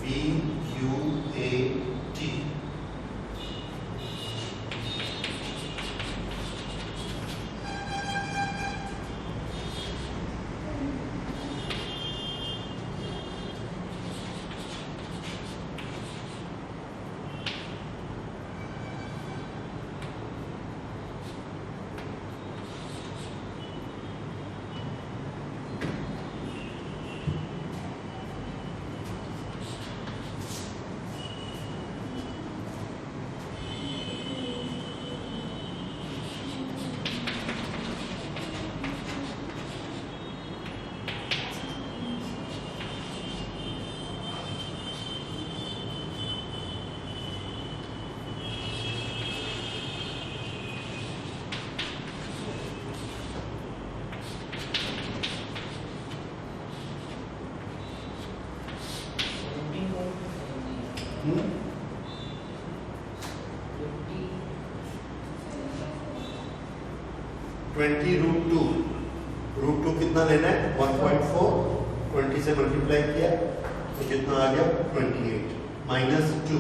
VUAT हम्म? 20√2 √2 कितना लेना है 1.4, 20 से मल्टीप्लाई किया तो कितना आ गया 28 -2।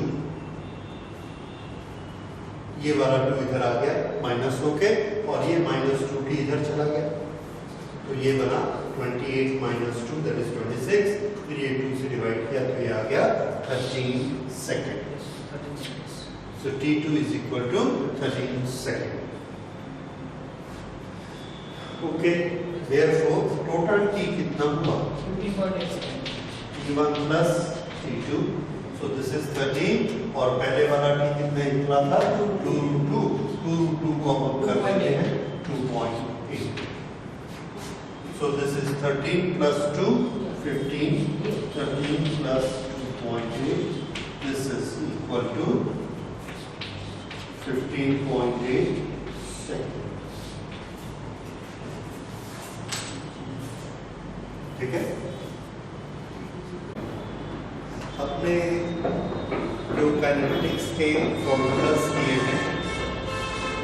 ये वाला 2 इधर आ गया माइनस होके और ये -2t इधर चला गया, तो ये बना 28 -2 दैट इज 26। फिर ये 2 से डिवाइड किया तो ये आ गया 13 second. So T2 is equal to 13 seconds. Okay, therefore total T कितना हुआ 15.8 seconds. T1 plus T2, so this is 13 और पहले वाला T कितना निकला था 2√2 को हम कर लेते हैं 2.8। So this is 13 plus 2 15, 13 plus 2.8, this is equal to 15.8 second. ठीक है, अपने जो काइनेमेटिक्स के फॉर्मूलास किए हैं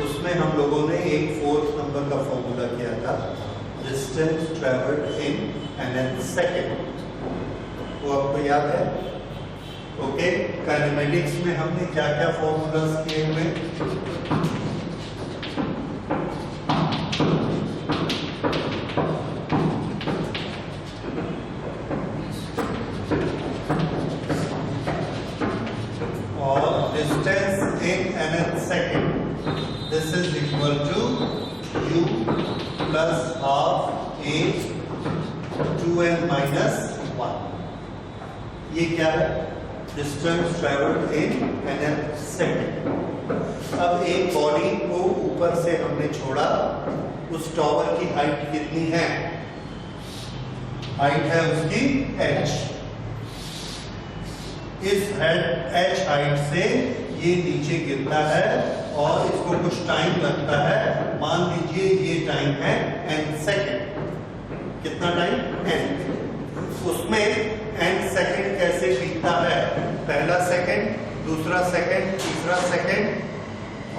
उसमें हम लोगों ने एक 4th नंबर का फॉर्मूला किया था, distance travelled in nth second. वो आपको याद है? ओके, काइनेमेटिक्स में हमने क्या क्या फॉर्मूलास किए हुए? और distance in nth second, this is equal to u plus half a 2n minus 1। ये क्या है? Distance travelled in nth second. अब एक बॉडी को ऊपर से हमने छोड़ा, उस टॉवर की हाइट कितनी है? हाइट है उसकी h। इस h हाइट से ये नीचे गिरता है और इसको कुछ टाइम लगता है, मान लीजिए ये टाइम है n सेकेंड। कितना टाइम? n। उसमें n सेकेंड कैसे बीतता है? पहला सेकेंड, दूसरा सेकेंड, तीसरा सेकेंड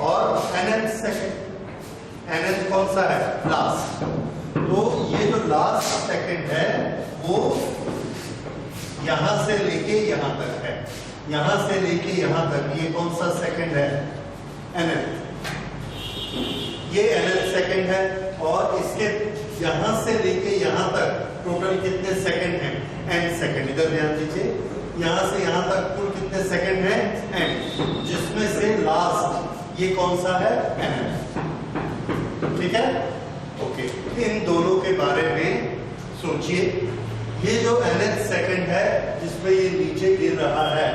और nth सेकेंड। nth कौन सा है? लास्ट। तो ये जो लास्ट सेकेंड है वो यहां से लेके यहां तक है, यहां से लेके यहां तक। ये कौन सा सेकंड है? nth। ये nth सेकंड है और इसके यहां से लेके यहां तक टोटल कितने सेकंड हैं? n second. इधर ध्यान दीजिए, यहां से यहां तक कुल कितने सेकंड हैं? n, जिसमें से लास्ट ये कौन सा है? nth। ठीक है, ओके। इन दोनों के बारे में सोचिए। ये जो nth सेकंड है जिसमें ये नीचे गिर रहा है,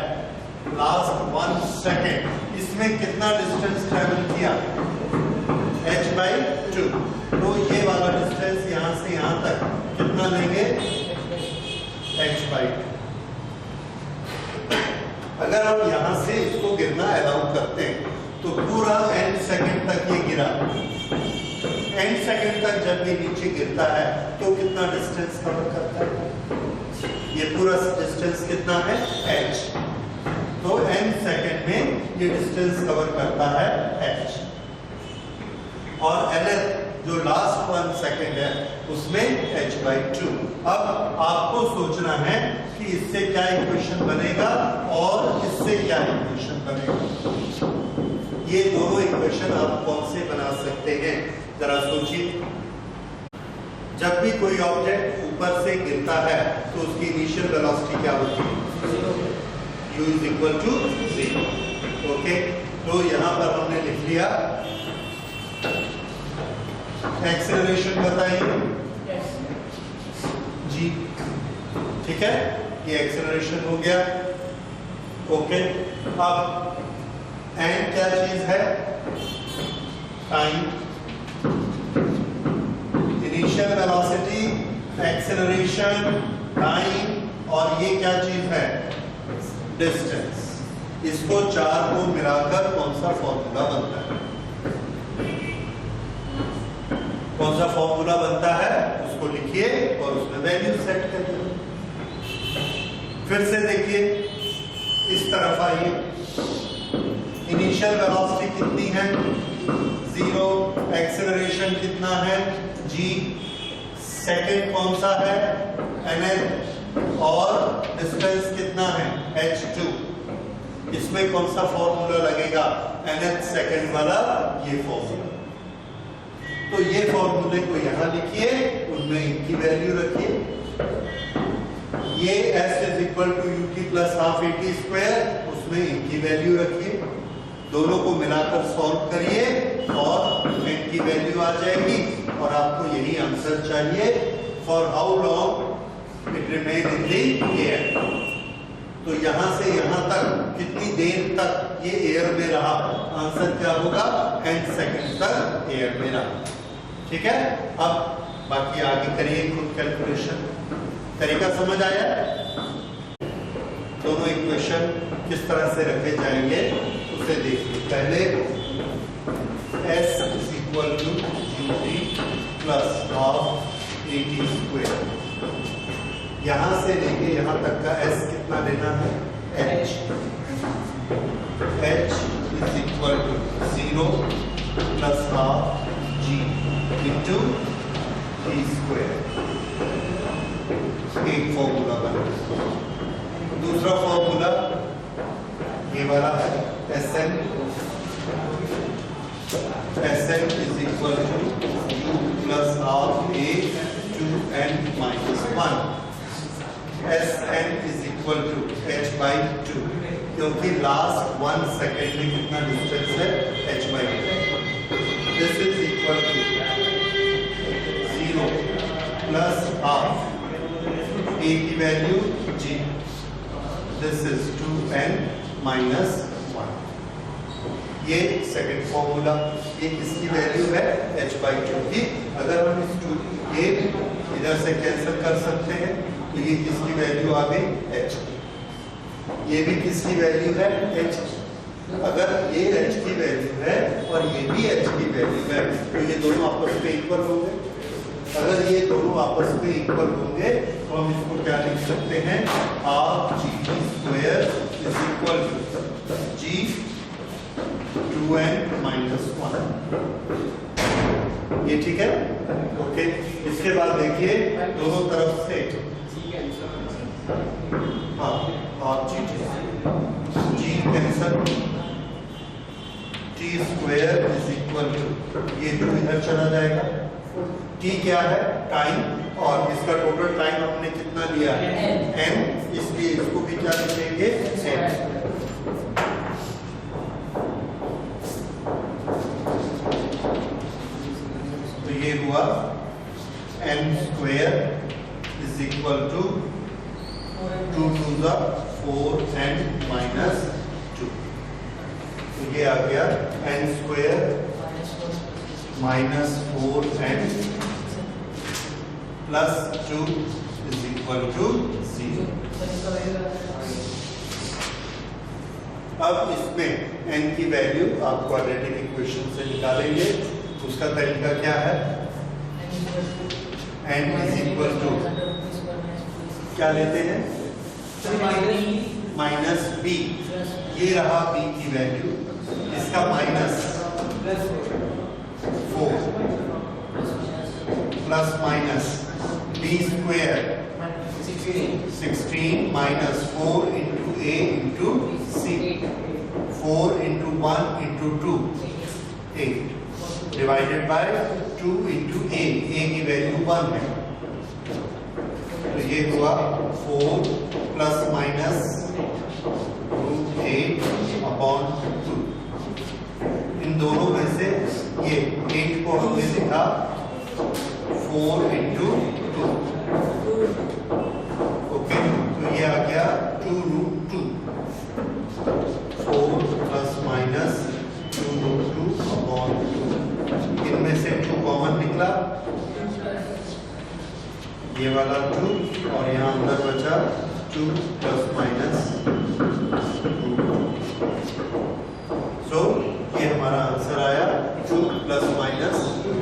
लास्ट 1 सेकंड, इसमें कितना डिस्टेंस ट्रेवल किया? h/2। तो ये वाला डिस्टेंस यहां से यहां तक कितना लेंगे? h/2। अगर हम यहां से इसको गिरना अलाउ करते हैं तो पूरा n सेकंड तक ये गिरा। n सेकंड तक जब ये नीचे गिरता है तो कितना डिस्टेंस कवर करता है? ये पूरा डिस्टेंस कितना है? h। तो n सेकंड में ये डिस्टेंस कवर करता है h। और nth जो लास्ट 1 सेकंड है उसमें h/2। अब आपको सोचना है कि इससे क्या इक्वेशन बनेगा और इससे क्या इक्वेशन बनेगा। ये दोनों इक्वेशन आप कौन से बना सकते हैं, जरा सोचिए। जब भी कोई ऑब्जेक्ट ऊपर से गिरता है तो उसकी इनिशियल वेलोसिटी क्या होती है? u = 0। ओके, तो यहां पर हमने लिख लिया। एक्सेलरेशन बताइए g। ठीक है, ये एक्सेलरेशन हो गया। ओके, अब n क्या चीज है? Time. Initial velocity, acceleration, time और ये क्या चीज है? डिस्टेंस। इसको चार को मिलाकर कौन सा फॉर्मूला बनता है? कौन सा फॉर्मूला बनता है उसको लिखिए और उसमें वैल्यू सेट करिए। फिर से देखिए, इस तरफ आइए। इनिशियल वेलोसिटी कितनी है? 0। एक्सेलरेशन कितना है? g। सेकंड कौन सा है? nth। और डिस्टेंस कितना है? h2। इसमें कौन सा फॉर्मूला लगेगा? nth सेकंड वाला ये फॉर्मूला। तो ये फॉर्मूले को यहां लिखिए, उनमें इनकी वैल्यू रखिए। ये s = ut + ½ at², उसमें इनकी वैल्यू रखिए। दोनों को मिलाकर सॉल्व करिए और इनकी वैल्यू आ जाएगी और आपको यही आंसर चाहिए। For how long it remain in the air. तो यहां से यहां तक कितनी देर तक ये एयर में रहा? आंसर क्या होगा? n सेकंड तक एयर में रहा। ठीक है, अब बाकी आगे करिए खुद कैलकुलेशन। तरीका समझ आया? दोनों इक्वेशन किस तरह से रखे जाएंगे उसे देखिए। पहले s = ut + ½ at²। यहां से लेके यहां तक का s कितना लेना है? h। h = 0 + ½ g * t²। एक फॉर्मूला बना। दूसरा फॉर्मूला ये वाला है, Sn = u + ½ a to n - 1। Sn = h/2, क्योंकि लास्ट 1 सेकेंड में कितना डिस्टेंस है? h/2। This is equal to 0 + ½ a की value g। This is 2n - 1। ये सेकंड फॉर्मूला। ये किसकी वैल्यू है? h/2 की। अगर हम इस 2 ये इधर से कैंसिल कर सकते हैं तो ये किसकी वैल्यू आ गई? h। ये भी किसकी वैल्यू है? h। अगर ये h की वैल्यू है और ये भी h की वैल्यू है तो ये दोनों आपस में इक्वल होंगे। अगर ये दोनों आपस में इक्वल होंगे तो हम इसको क्या लिख सकते हैं, half GT square is equal to G 2n minus 1। ये ठीक है, ओके। इसके बाद देखिए दोनों तरफ से हाँ half G cancel, T square is equal to ये जो इधर चला जाएगा, T क्या है, टाइम, और इसका टोटल टाइम हमने कितना लिया है, n, इसलिए इसको भी क्या लिखेंगे, n। तो ये हुआ n square is equal to 2 to the 4n minus 2। तो ये आ गया n square minus 4n plus 2 is equal to 0। अब इसमें n की वैल्यू आप क्वाड्रेटिक इक्वेशन से निकालेंगे। उसका तरीका क्या है, n इज इक्वल टू क्या लेते हैं, माइनस b। ये रहा b की वैल्यू, इसका minus 4 plus minus b square 16 minus 4 into a into c, 4 into 1 into 2 8 divided by 2 into a की वैल्यू 1 है। तो ये हुआ 4 प्लस माइनस 8 अपॉन 2। इन दोनों में से ये 8 को हमने लिखा 4 इंटू 2, ओके। तो ये आ गया 2√2, 4 प्लस माइनस 2√2 अपॉन 2। इनमें से 2 कॉमन निकला, ये वाला 2 और यहाँ अंदर बचा 2 प्लस माइनस 2। सो ये हमारा आंसर आया 2 प्लस माइनस 2।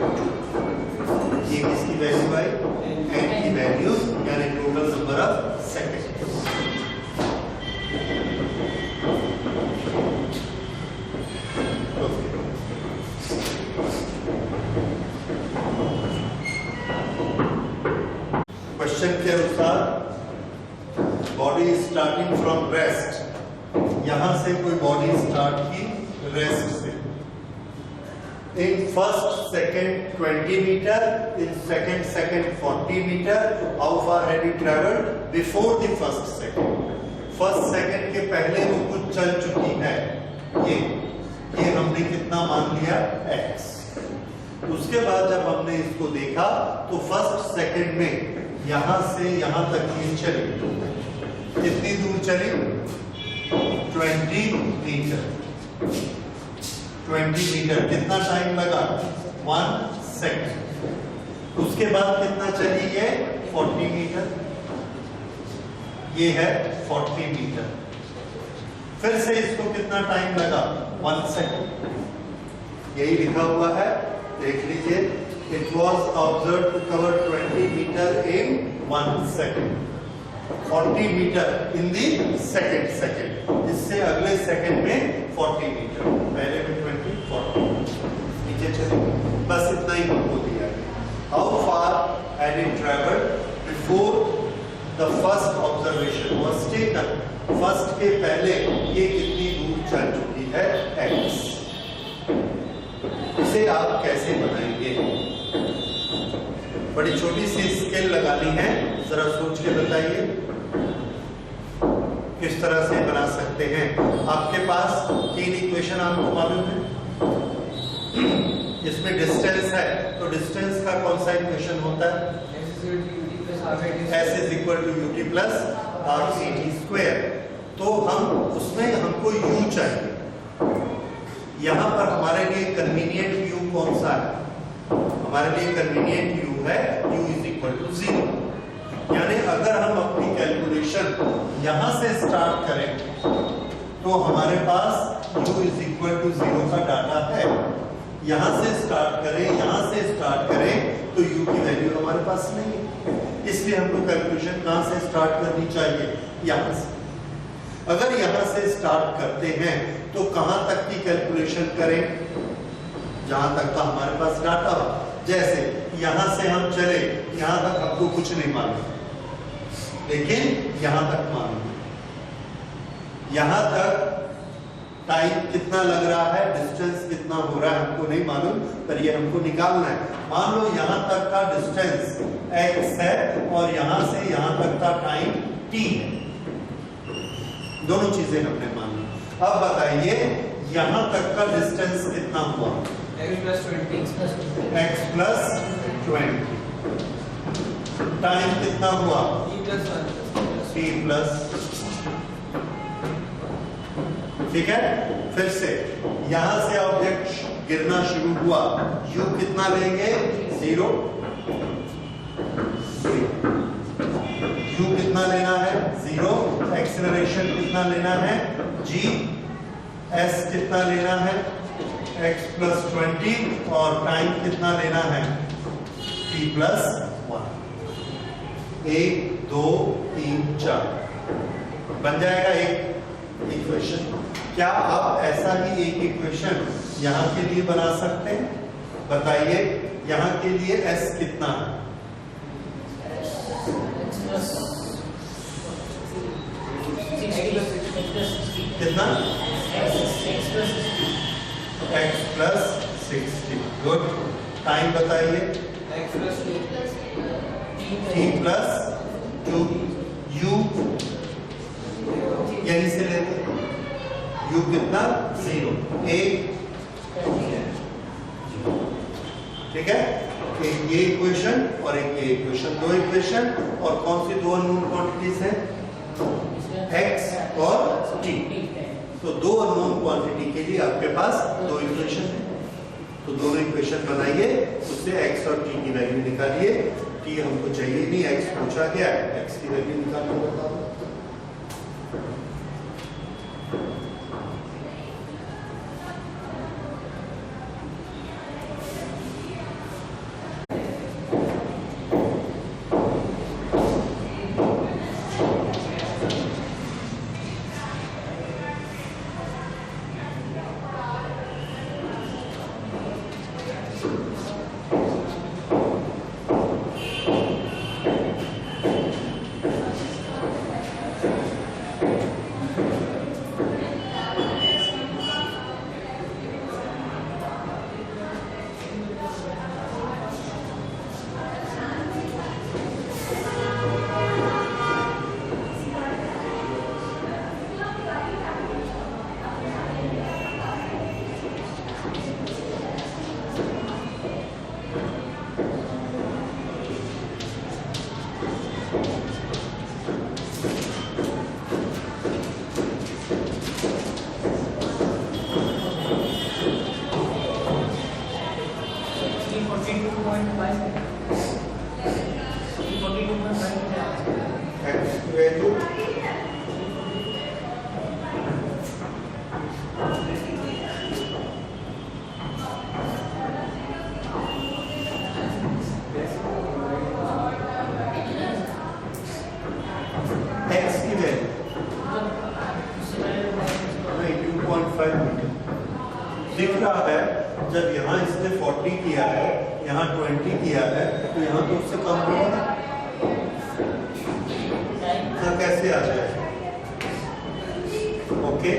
ये किसकी वैल्यू आई, n की वैल्यू, यानी total number of second. Question के अनुसार बॉडी स्टार्टिंग फ्रॉम रेस्ट, यहां से कोई बॉडी स्टार्ट की रेस्ट से। In first second 20 metre, in second 40 metre, how far had it travelled before the first second. First second के पहले वो कुछ चल चुकी है, ये हमने कितना मान लिया, x। उसके बाद जब हमने इसको देखा तो फर्स्ट सेकंड में यहां से यहां तक ये चली, कितनी दूर चली, 20 मीटर। 20 मीटर कितना टाइम लगा, 1 सेकंड। उसके बाद कितना चली ये, 40 मीटर, ये है 40 मीटर। फिर से इसको कितना टाइम लगा, 1 सेकंड। यही लिखा हुआ है, देख लीजिए। It was observed to cover 20 meter in 1 second, 40 meter in the second। इससे अगले सेकंड में 40 मीटर, पहले में 20, 40 नीचे चले। बस इतना ही हमको दिया है। How far had it traveled before the first observation was taken? First के पहले ये कितनी दूर चल चुकी है, x। इसे आप कैसे बनाएंगे, बड़ी छोटी सी स्केल लगानी है, जरा सोच के बताइए किस तरह से बना सकते हैं। आपके पास 3 इक्वेशन आपको मालूम है, इसमें डिस्टेंस है, तो डिस्टेंस का कौन सा इक्वेशन होता है, s is equal to ut plus half at square. तो हम उसमें हमको u चाहिए। यहाँ पर हमारे लिए कन्वीनियंट u कौन सा है, हमारे लिए कन्वीनियंट u है u इज इक्वल टू 0। यानी अगर हम अपनी कैलकुलेशन यहां से स्टार्ट करें तो हमारे पास u इज इक्वल टू 0 का डाटा है। यहां से स्टार्ट करें तो u की वैल्यू हमारे पास नहीं है, इसलिए हमको कैलकुलेशन कहां से स्टार्ट करनी चाहिए, यहां से। अगर यहां से स्टार्ट करते हैं तो कहां तक की कैलकुलेशन करें, जहां तक का हमारे पास डाटा हो। जैसे यहां से हम चले, यहां तक हमको कुछ नहीं मालूम, लेकिन यहां तक मालूम, यहां तक टाइम कितना लग रहा है, डिस्टेंस कितना हो रहा है हमको नहीं मालूम, पर ये हमको निकालना है। मान लो यहां तक का डिस्टेंस x है और यहां से यहां तक का टाइम t है, दोनों चीजें हमने मान ली। अब बताइए यहां तक का डिस्टेंस कितना हुआ, x plus 20 x plus 20, time कितना हुआ, t प्लस, ठीक है। फिर से यहां से ऑब्जेक्ट गिरना शुरू हुआ, u कितना लेंगे, 0, u कितना लेना है, 0, एक्सेलरेशन कितना लेना है, g, s कितना लेना है, x प्लस 20, और टाइम कितना लेना है, t प्लस 1। 1 2 3 4 बन जाएगा एक इक्वेशन। क्या आप ऐसा ही एक इक्वेशन यहां के लिए बना सकते हैं, बताइए। यहां के लिए s कितना है, कितना, x प्लस 60, गुड। टाइम बताइए, x plus 2 t plus 2, u यहीं से लेते हैं, u कितना, 0, 1, ठीक है। एक ये इक्वेशन और एक ये इक्वेशन, दो इक्वेशन। और कौन सी दो अननोन क्वांटिटीज हैं, x और t। तो दो अननोन क्वांटिटी के लिए आपके पास दो इक्वेशन है, तो दोनों इक्वेशन बनाइए, उससे x और t की वैल्यू निकालिए। t हमको चाहिए नहीं, x पूछा गया है, x की वैल्यू निकालना बताओ। दिख रहा है, जब यहाँ इसने 40 किया है, यहाँ 20 किया है, तो यहाँ तो उससे कम होगा, तो कैसे आ जाए? ओके,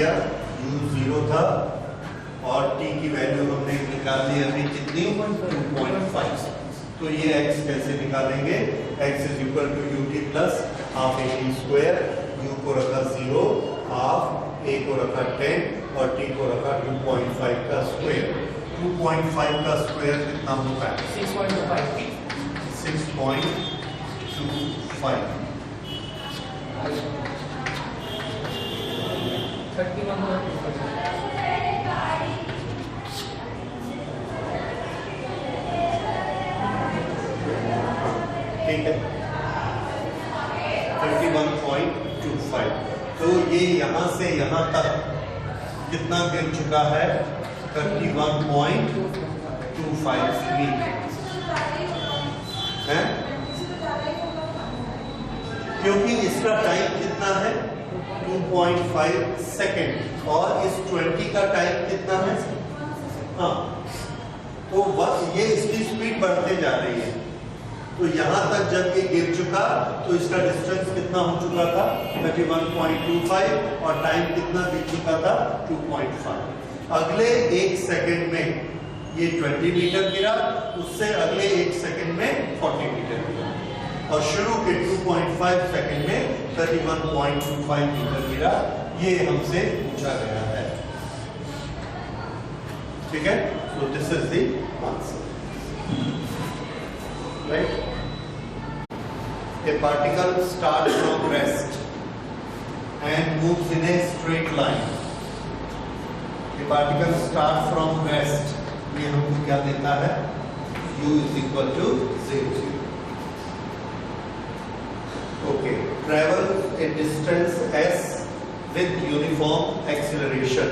किया, u 0 था और t की वैल्यू हमने निकाल ली अभी कितनी 2.5। तो ये x कैसे निकालेंगे, x is equal to ut plus half at square, u को रखा 0, हाफ, a को रखा 10 और t को रखा 2.5 का स्क्वायर। 2.5 का स्क्वायर कितना होता है 6.25 6.25। 31.25 ठीक है 31.25। तो ये यहाँ से यहाँ तक कितना गिर चुका है 31.25 है, क्योंकि इसका टाइम कितना है 2.5 सेकेंड और इस 20 का टाइम कितना है, हाँ, तो बस ये इसकी स्पीड बढ़ते जा रही है। तो यहां तक जब ये गिर चुका तो इसका डिस्टेंस कितना हो चुका था 31.25 और टाइम कितना बीत चुका था 2.5। अगले 1 सेकेंड में ये 20 मीटर गिरा, उससे अगले 1 सेकेंड में 40 मीटर गिरा और शुरू के 2.5 सेकेंड में 31.25 मीटर गिरा। ये हमसे पूछा गया है, ठीक है। सो this is the answer, right? A particle starts from rest and moves in a straight line. A particle starts from rest. ये हमको क्या देता है u is equal to 0. Okay. Travel a distance s with uniform acceleration.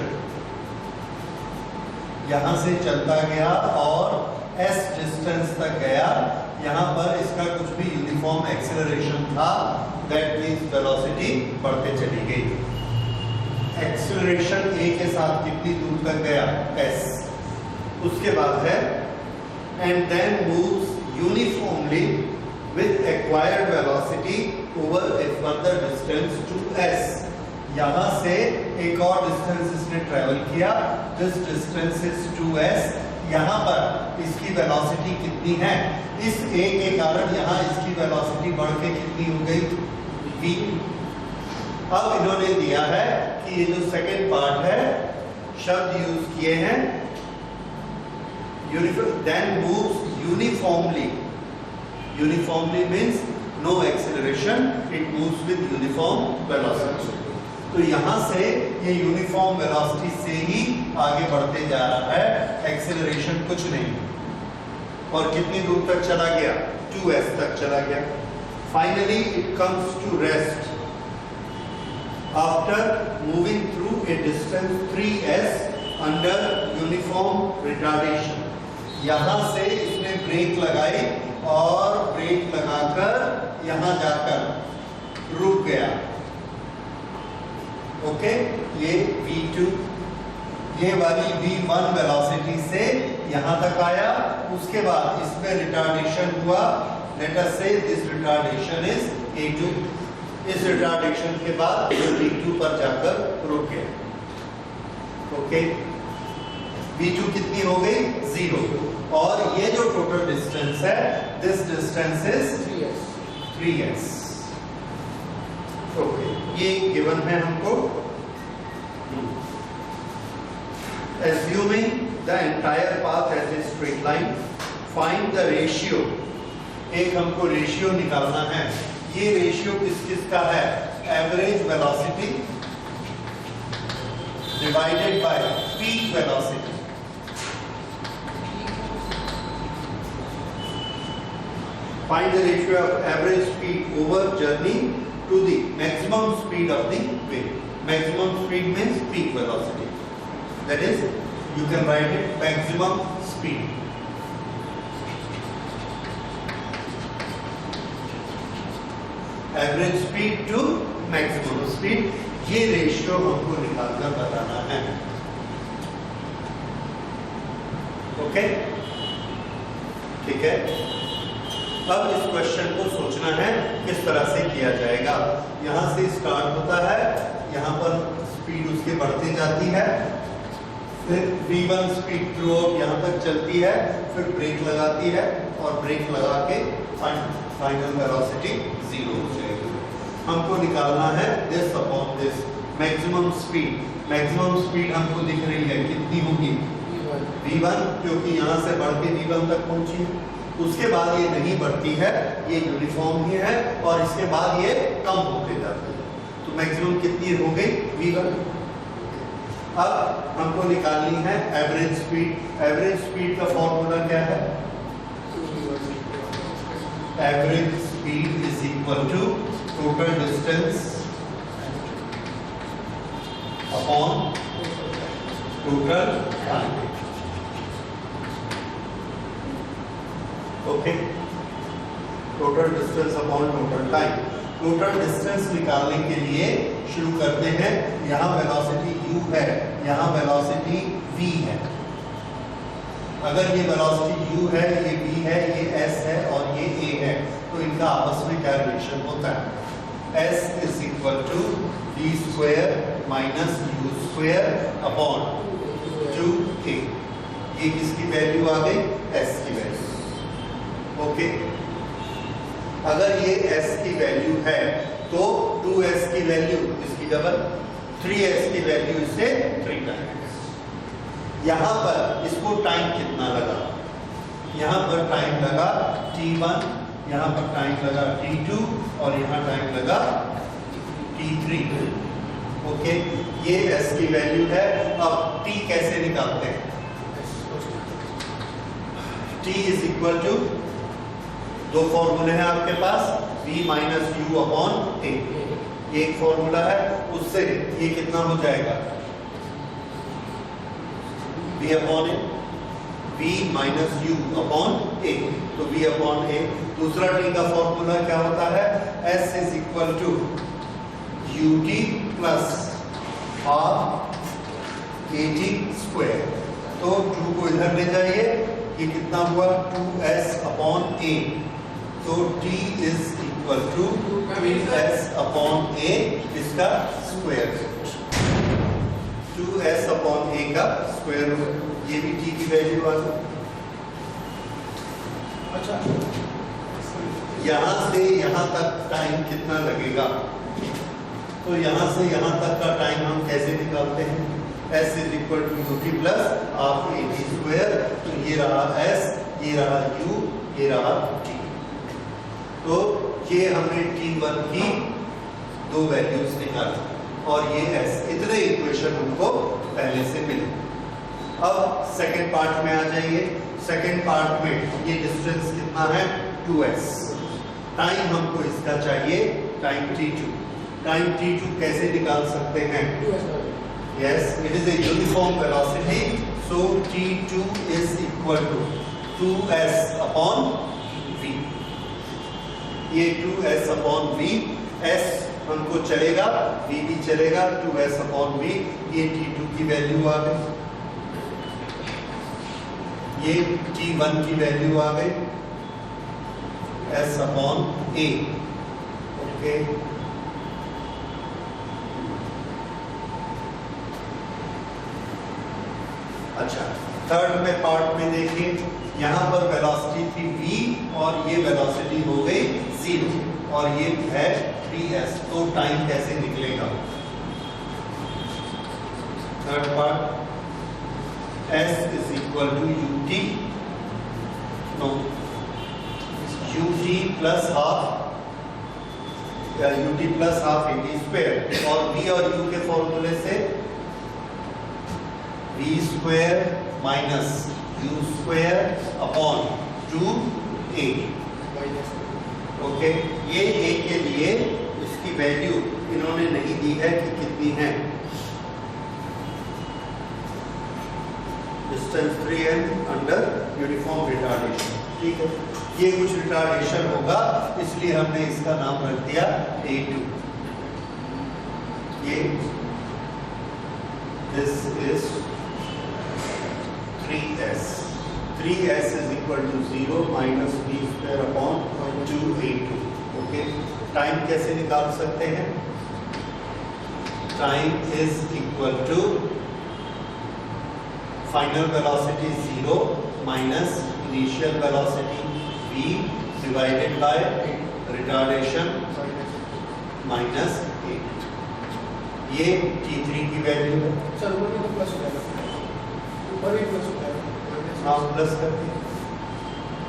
यहाँ से चलता गया और s डिस्टेंस तक गया। यहाँ पर इसका कुछ भी यूनिफॉर्म एक्सेलरेशन था, दैट मीन्स वेलोसिटी बढ़ते चली गई। एक्सेलरेशन a के साथ कितनी दूर तक गया s। उसके बाद है and then moves uniformly with acquired velocity over a further distance to s। यहाँ से एक और डिस्टेंस इसने ट्रेवल किया, दिस डिस्टेंस इज 2s। यहाँ पर इसकी वेलोसिटी कितनी है, इस a के कारण यहाँ इसकी वेलोसिटी बढ़ के कितनी हो गई v। अब इन्होंने दिया है कि ये जो सेकेंड पार्ट है शब्द यूज किए हैं then moves uniformly. Uniformly means no acceleration, it moves with uniform velocity. तो यहाँ से ये यूनिफॉर्म वेलोसिटी से ही आगे बढ़ते जा रहा है, एक्सेलरेशन कुछ नहीं। और कितनी दूर तक चला गया 2s तक चला गया। Finally it comes to rest after moving through a distance 3s under uniform retardation. यहाँ से इसने ब्रेक लगाई और ब्रेक लगाकर यहाँ जाकर रुक गया। ओके, ये v2, ये वाली v1 वेलोसिटी से यहाँ तक आया। उसके बाद इसमें रिटार्डेशन हुआ, लेट अस से दिस रिटार्डेशन इज a2। इस रिटार्डेशन के बाद v2 पर जाकर रुक गया। ओके, v2 कितनी हो गई 0 और ये जो टोटल डिस्टेंस है this distance is 3s। Okay, ये गिवन है हमको। Assuming the entire path as a straight line, find the ratio। एक हमको रेशियो निकालना है। ये रेशियो किस का है, average velocity divided by peak velocity. Find the ratio of average speed over journey to the maximum speed of the wave। Maximum speed means peak velocity, that is you can write it maximum speed। Average speed to maximum speed, ये रेशियो हमको निकालकर बताना है। ओके, ठीक है। अब इस क्वेश्चन को सोचना है किस तरह से किया जाएगा। यहाँ से स्टार्ट होता है, यहाँ पर स्पीड उसके बढ़ती जाती है, फिर v1 स्पीड थ्रू आउट यहाँ तक चलती है, फिर ब्रेक लगाती है और ब्रेक लगा के फाइनल वेलोसिटी 0 हो जाएगी। हमको निकालना है this upon this maximum speed. Maximum speed हमको दिख रही है कितनी होगी v1, क्योंकि यहाँ से बढ़ के v1 तक पहुंची है। उसके बाद ये नहीं बढ़ती है, ये यूनिफॉर्म ही है, और इसके बाद ये कम होते जाती है। तो मैक्सिमम कितनी हो गई v1। अब हमको निकालनी है एवरेज स्पीड। एवरेज स्पीड का फॉर्मूला क्या है? Average speed is equal to total distance upon total time. Okay, total distance upon total time. Total distance निकालने के लिए शुरू करते हैं। यहाँ वेलोसिटी u है, यहाँ वेलोसिटी v है। अगर ये वेलोसिटी u है, ये v है, ये s है और ये a है, तो इनका आपस में क्या रिलेशन होता है? s is equal to v square minus u square upon 2a। ये किसकी वैल्यू आ गई? s की वैल्यू। ओके, अगर ये s की वैल्यू है तो 2s की वैल्यू इसकी डबल, 3s की वैल्यू इससे 3 टाइम्स। यहां पर इसको टाइम कितना लगा? यहां पर टाइम लगा t1, यहां पर टाइम लगा t2 और यहां टाइम लगा t3। ओके, ये s की वैल्यू है। अब t कैसे निकालते हैं? t इज इक्वल टू, दो फॉर्मूले हैं आपके पास, v minus u upon a। ये एक फॉर्मूला है, उससे ये कितना हो जाएगा? v upon a, v minus u upon a, तो v अपॉन a। दूसरा t का फॉर्मूला क्या होता है? s is equal to ut plus half at square. तो 2 को इधर ले जाइए, ये कितना हुआ? 2s upon a। तो t is equal to 2s upon a, इसका स्क्वायर, 2s अपॉन a का स्क्वायर। ये भी t की वैल्यू आ गई। अच्छा, यहां से यहां तक टाइम कितना लगेगा? तो यहां से यहां तक का टाइम हम कैसे निकालते हैं? s is equal to ut plus half at square. तो ये रहा s, ये रहा u, ये रहा t। तो ये हमने t1 की दो वैल्यूज निकाली और ये s। इतने इक्वेशन हमको पहले से मिले। अब सेकंड पार्ट में आ जाइए। सेकंड पार्ट में ये डिस्टेंस कितना है? 2s। टाइम हमको इसका चाहिए, टाइम t2। टाइम t2 कैसे निकाल सकते हैं? Yes, it is a uniform velocity, so t2 is equal to 2s upon v। ये 2s upon v, s हमको चलेगा, v भी चलेगा, 2s upon v। ये t2 की वैल्यू आ गई, ये t1 की वैल्यू आ गई, s upon a। ओके, अच्छा, थर्ड में पार्ट में देखिए, यहाँ पर वेलोसिटी थी v और ये वेलोसिटी हो गई 0 और ये है 3s। तो टाइम कैसे निकलेगा? Third part, s is equal to ut, no, ut plus half at square, और v और u के फॉर्मूले से v square minus u square upon 2a। Okay, ये a के लिए इसकी वैल्यू इन्होंने नहीं दी है कि कितनी है। Distance 3m under uniform retardation. ठीक है, ये कुछ रिटार्डेशन होगा, इसलिए हमने इसका नाम रख दिया a2। ये this is 3s। 3s is equal to 0 minus v square upon 2a2। Okay, time कैसे निकाल सकते हैं? Time is equal to final velocity 0 minus initial velocity v divided by retardation minus 8। ये t3 की वैल्यू है। सर ऊपर भी तो प्लस हो जाएगा, ऊपर भी प्लस हो जाएगा। आप प्लस करते हैं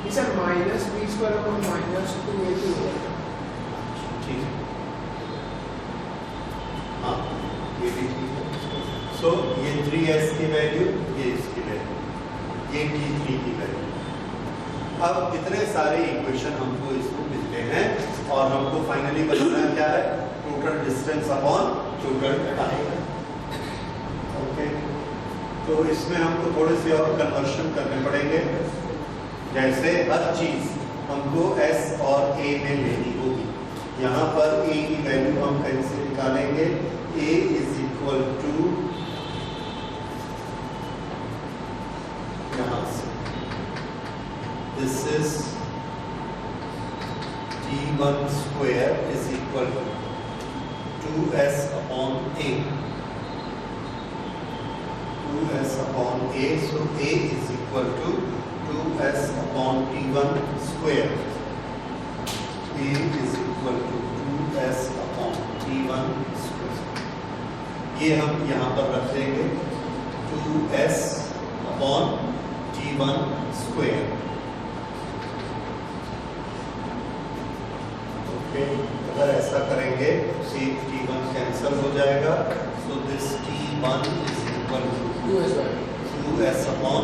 ये sir minus b square upon minus 2a2 होगा। ठीक है, हाँ ये भी ठीक है। सो ये 3s की वैल्यू, ये इसकी वैल्यू, ये t3 की वैल्यू। अब इतने सारे इक्वेशन हमको इसको मिलते हैं और हमको फाइनली बताना क्या है, total distance upon total time. Okay, तो इसमें हमको थोड़े से और कन्वर्शन करने पड़ेंगे। जैसे हर चीज हमको s और a में लेनी होगी। यहाँ पर a की वैल्यू हम कैसे निकालेंगे, a इज इक्वल टू यहाँ से this is t1 square is equal to 2s upon a, 2s upon a, so a is equal to 2s upon t1 square, a is equal to 2s upon t1 square. ये हम यहाँ पर रख देंगे 2s upon t1 square. Okay, अगर ऐसा करेंगे तो t1 कैंसल हो जाएगा, so this t1 is equal to 2s upon,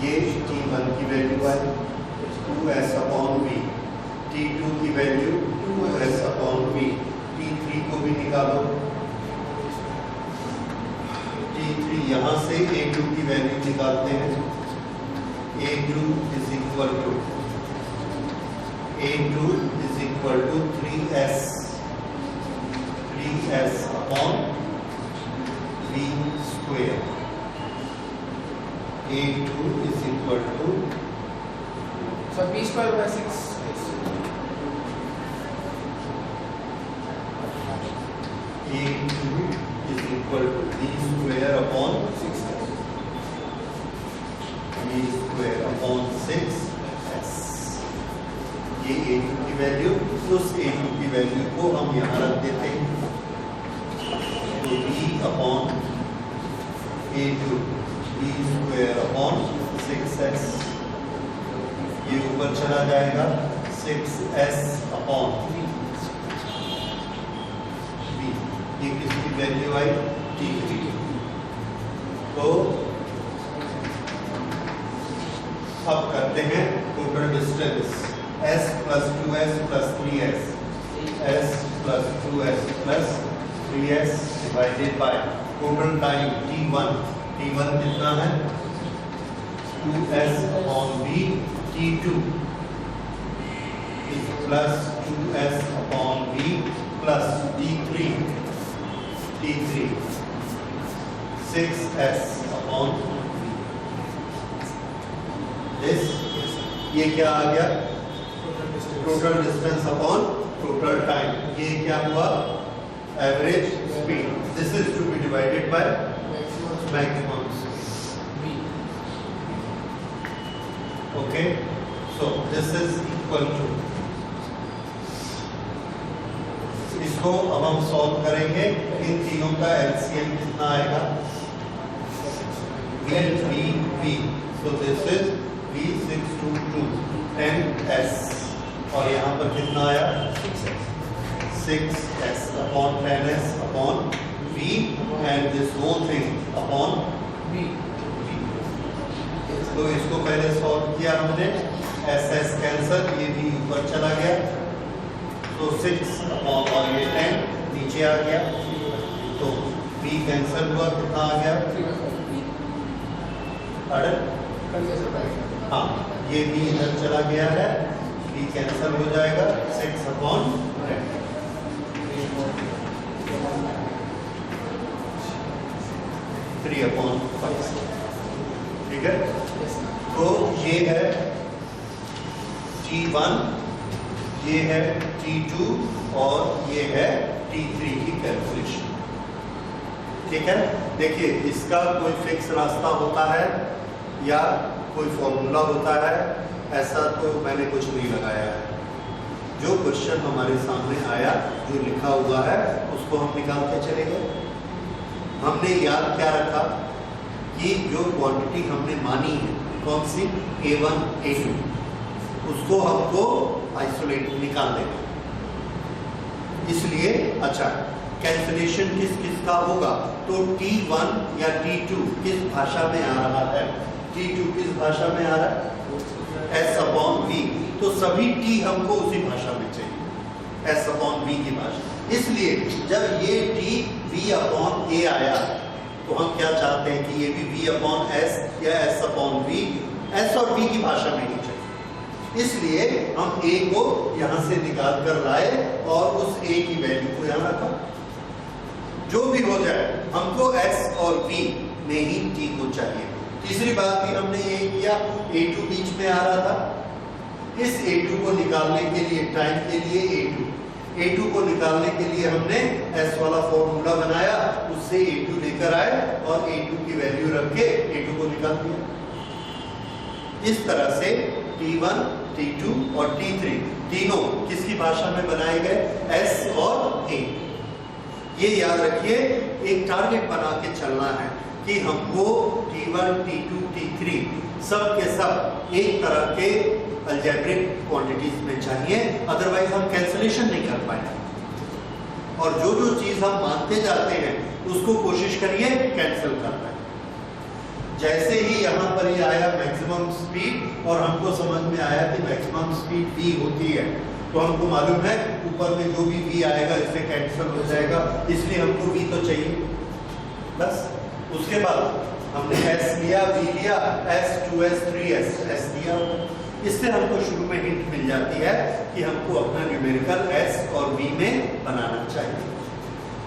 ये t1 की वैल्यू है 2s अपॉन v, t2 की value 2s upon v, t3 को भी निकालो, t3 यहाँ से a2 की वैल्यू निकालते हैं, a2 is equal to 3s upon v square, a2 is equal to sir b square by 6 a2 is equal to v square upon 6s, v square upon 6s। ये a2 की वैल्यू, उस a2 की वैल्यू को हम यहाँ रख देते हैं, तो v upon a2 v square upon 6s, ये ऊपर चला जाएगा 6s अपॉन v, ये किसकी वैल्यू आई, t3। तो अब करते हैं total distance, s plus 2s plus 3s, s plus 2s plus 3s divided by total time t1, t1 कितना है 2s upon v, t2 is plus 2s upon v plus t3 6s upon this, ये क्या आ गया, total distance upon total time. ये क्या हुआ, average speed, this is to be divided by maximum speed. Okay, so this is equal to, इसको अब हम सॉल्व करेंगे, इन तीनों का एलसीएम कितना आएगा, v, so this is v622 10s, और यहाँ पर कितना आया 6s upon 10s upon v and this whole thing upon v। तो इसको पहले सॉल्व किया हमने, s कैंसल, ये भी ऊपर चला गया, तो 6 अपॉन और ये 10 नीचे आ गया, तो v कैंसल हुआ, कितना आ गया, हाँ ये भी इधर चला गया है, v कैंसल हो जाएगा, 6 अपॉन 3 अपॉन 5, ठीक है। तो ये है t1, ये है t2 और ये है T3 की कैलकुलेशन। ठीक है, देखिए इसका कोई फिक्स रास्ता होता है या कोई फॉर्मूला होता है, ऐसा तो मैंने कुछ नहीं लगाया है। जो क्वेश्चन हमारे सामने आया, जो लिखा हुआ है, उसको हम निकाल के चले गए। हमने याद क्या रखा कि जो क्वांटिटी हमने मानी है, कौन सी, A1 A2, उसको हमको आइसोलेट निकाल देना। इसलिए अच्छा, कैंसिलेशन किस किस का होगा, तो T1 या T2 किस भाषा में आ रहा है, T2 किस भाषा में आ रहा है, S/V, तो सभी T हमको उसी भाषा में चाहिए, S/V की भाषा। इसलिए जब ये T V/A आया, तो हम क्या चाहते हैं कि ये भी V/S या S/V, S और V की भाषा में ही चाहिए। इसलिए हम A को यहां से निकाल कर लाए और उस A की वैल्यू को यहां रखा। जो भी हो जाए, हमको S और V में ही T को चाहिए। तीसरी बात भी हमने ये किया, A2 बीच में आ रहा था, इस A2 को निकालने के लिए, टाइम के लिए A2 को निकालने के लिए हमने S वाला फॉर्मूला बनाया, उससे A2 लेकर आए और A2 की वैल्यू रख के A2 को निकाल दिया। इस तरह से T1, T2 और T3 तीनों किसकी भाषा में बनाए गए, S और A। ये याद रखिए, एक टारगेट बना के चलना है कि हमको T1, T2, T3 सब के सब एक तरह के अलजेब्रिक क्वांटिटीज में चाहिए, अदरवाइज हम कैंसिलेशन नहीं कर पाएंगे। और जो जो चीज हम मानते जाते हैं उसको कोशिश करिए कैंसिल करना है। जैसे ही यहाँ पर ये आया मैक्सिमम स्पीड, और हमको समझ में आया कि मैक्सिमम स्पीड v होती है, तो हमको मालूम है ऊपर में जो भी v आएगा इससे कैंसिल हो जाएगा, इसलिए हमको v तो चाहिए। बस उसके बाद हमने s लिया, v लिया, s 2s 3s s दिया। इससे हमको शुरू में हिंट मिल जाती है कि हमको अपना न्यूमेरिकल s और v में बनाना चाहिए,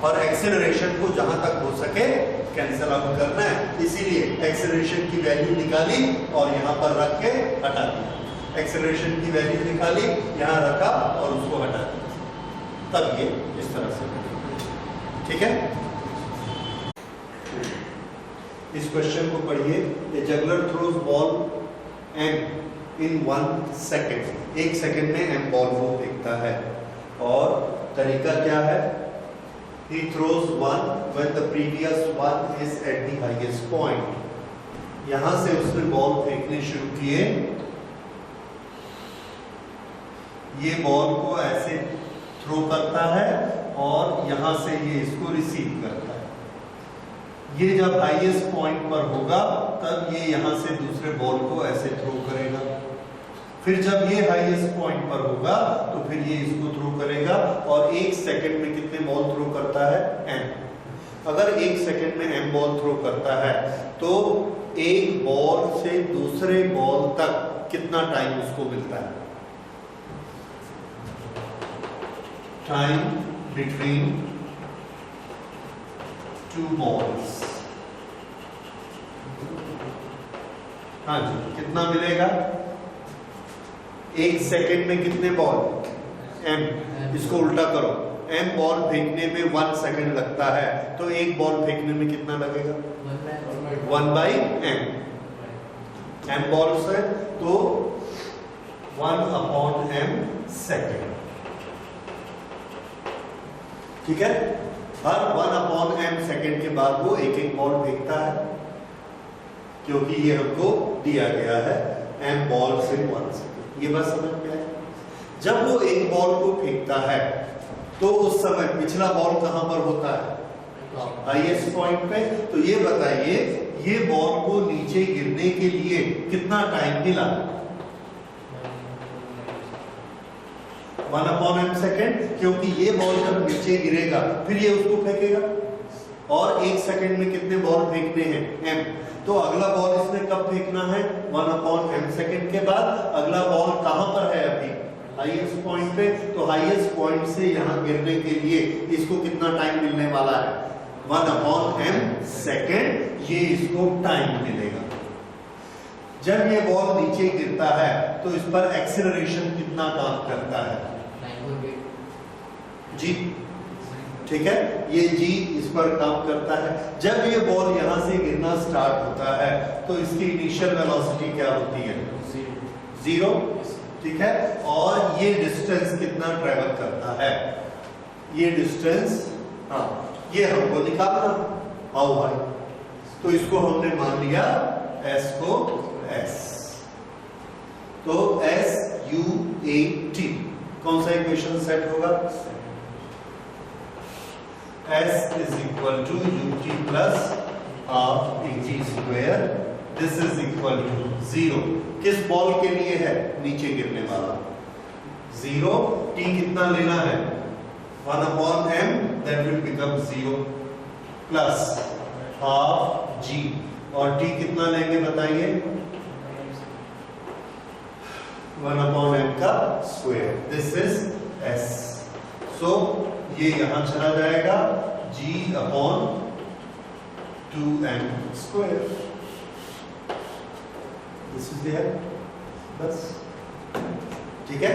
और एक्सेलरेशन को जहां तक हो सके कैंसिल आउट करना है। इसीलिए एक्सेलरेशन की वैल्यू निकाली और यहाँ पर रख के हटा दिया, एक्सेलरेशन की वैल्यू निकाली, यहाँ रखा और उसको हटा दिया, तब ये इस तरह से। ठीक है, इस क्वेश्चन को पढ़िए। A juggler throws ball M in 1 second, 1 second में M बॉल को फेंकता है, और तरीका क्या है, he throws one when the previous one is at the highest point। यहां से उसने बॉल फेंकने शुरू किए, ये बॉल को ऐसे थ्रो करता है और यहां से ये इसको रिसीव करता है। ये जब हाईएस्ट पॉइंट पर होगा तब ये यहां से दूसरे बॉल को ऐसे थ्रो करेगा, फिर जब ये हाईएस्ट पॉइंट पर होगा तो फिर ये इसको थ्रो करेगा, और 1 सेकंड में कितने बॉल थ्रो करता है, m। अगर 1 सेकंड में m बॉल थ्रो करता है तो एक बॉल से दूसरे बॉल तक कितना टाइम उसको मिलता है, टाइम बिटवीन 2 बॉल्स। हाँ जी, कितना मिलेगा, 1 सेकेंड में कितने बॉल, m। इसको उल्टा करो, m बॉल फेंकने में 1 सेकेंड लगता है, तो एक बॉल फेंकने में कितना लगेगा, 1/m। m बॉल्स है तो 1/m सेकेंड। ठीक है, हर 1/m सेकेंड के बाद वो एक एक बॉल फेंकता है, क्योंकि ये हमको दिया गया है m बॉल से 1 सेकेंड। ये बात समझ में आए। जब वो एक बॉल को फेंकता है तो उस समय पिछला बॉल कहां पर होता है, हाईएस्ट पॉइंट पे। तो ये बताइए, ये बॉल को नीचे गिरने के लिए कितना टाइम मिला, 1/m सेकेंड, क्योंकि ये बॉल जब नीचे गिरेगा फिर ये उसको फेंकेगा, और 1 सेकेंड में कितने बॉल फेंकने हैं, m। तो अगला बॉल इसने कब फेंकना है, 1/m सेकेंड के बाद। अगला बॉल कहां पर है, अभी हाईएस्ट पॉइंट पे, तो हाईएस्ट पॉइंट से यहां गिरने के लिए इसको कितना टाइम मिलने वाला है, 1/m सेकेंड, ये इसको टाइम मिलेगा। जब ये बॉल नीचे गिरता है तो इस पर एक्सेलरेशन कितना काम करता है, जी, ठीक है, ये जी इस पर काम करता है। जब ये बॉल यहां से गिरना स्टार्ट होता है तो इसकी इनिशियल वेलोसिटी क्या होती है? 0, ठीक है। और ये डिस्टेंस कितना ट्रेवल करता है? ये डिस्टेंस, हाँ, ये हमको निकालना। आओ भाई, तो इसको हमने मान लिया s को s, तो SUAT कौन सा इक्वेशन सेट होगा? S is equal to UT plus half AT square. This is equal to 0. किस बॉल के लिए है? नीचे गिरने वाला 0। T कितना लेना है? 1/m, that will become 0 plus half G, और T कितना लेंगे बताइए? 1/m का square. This is S। So ये यहां चला जाएगा, G upon 2m square. This is there, बस, ठीक है।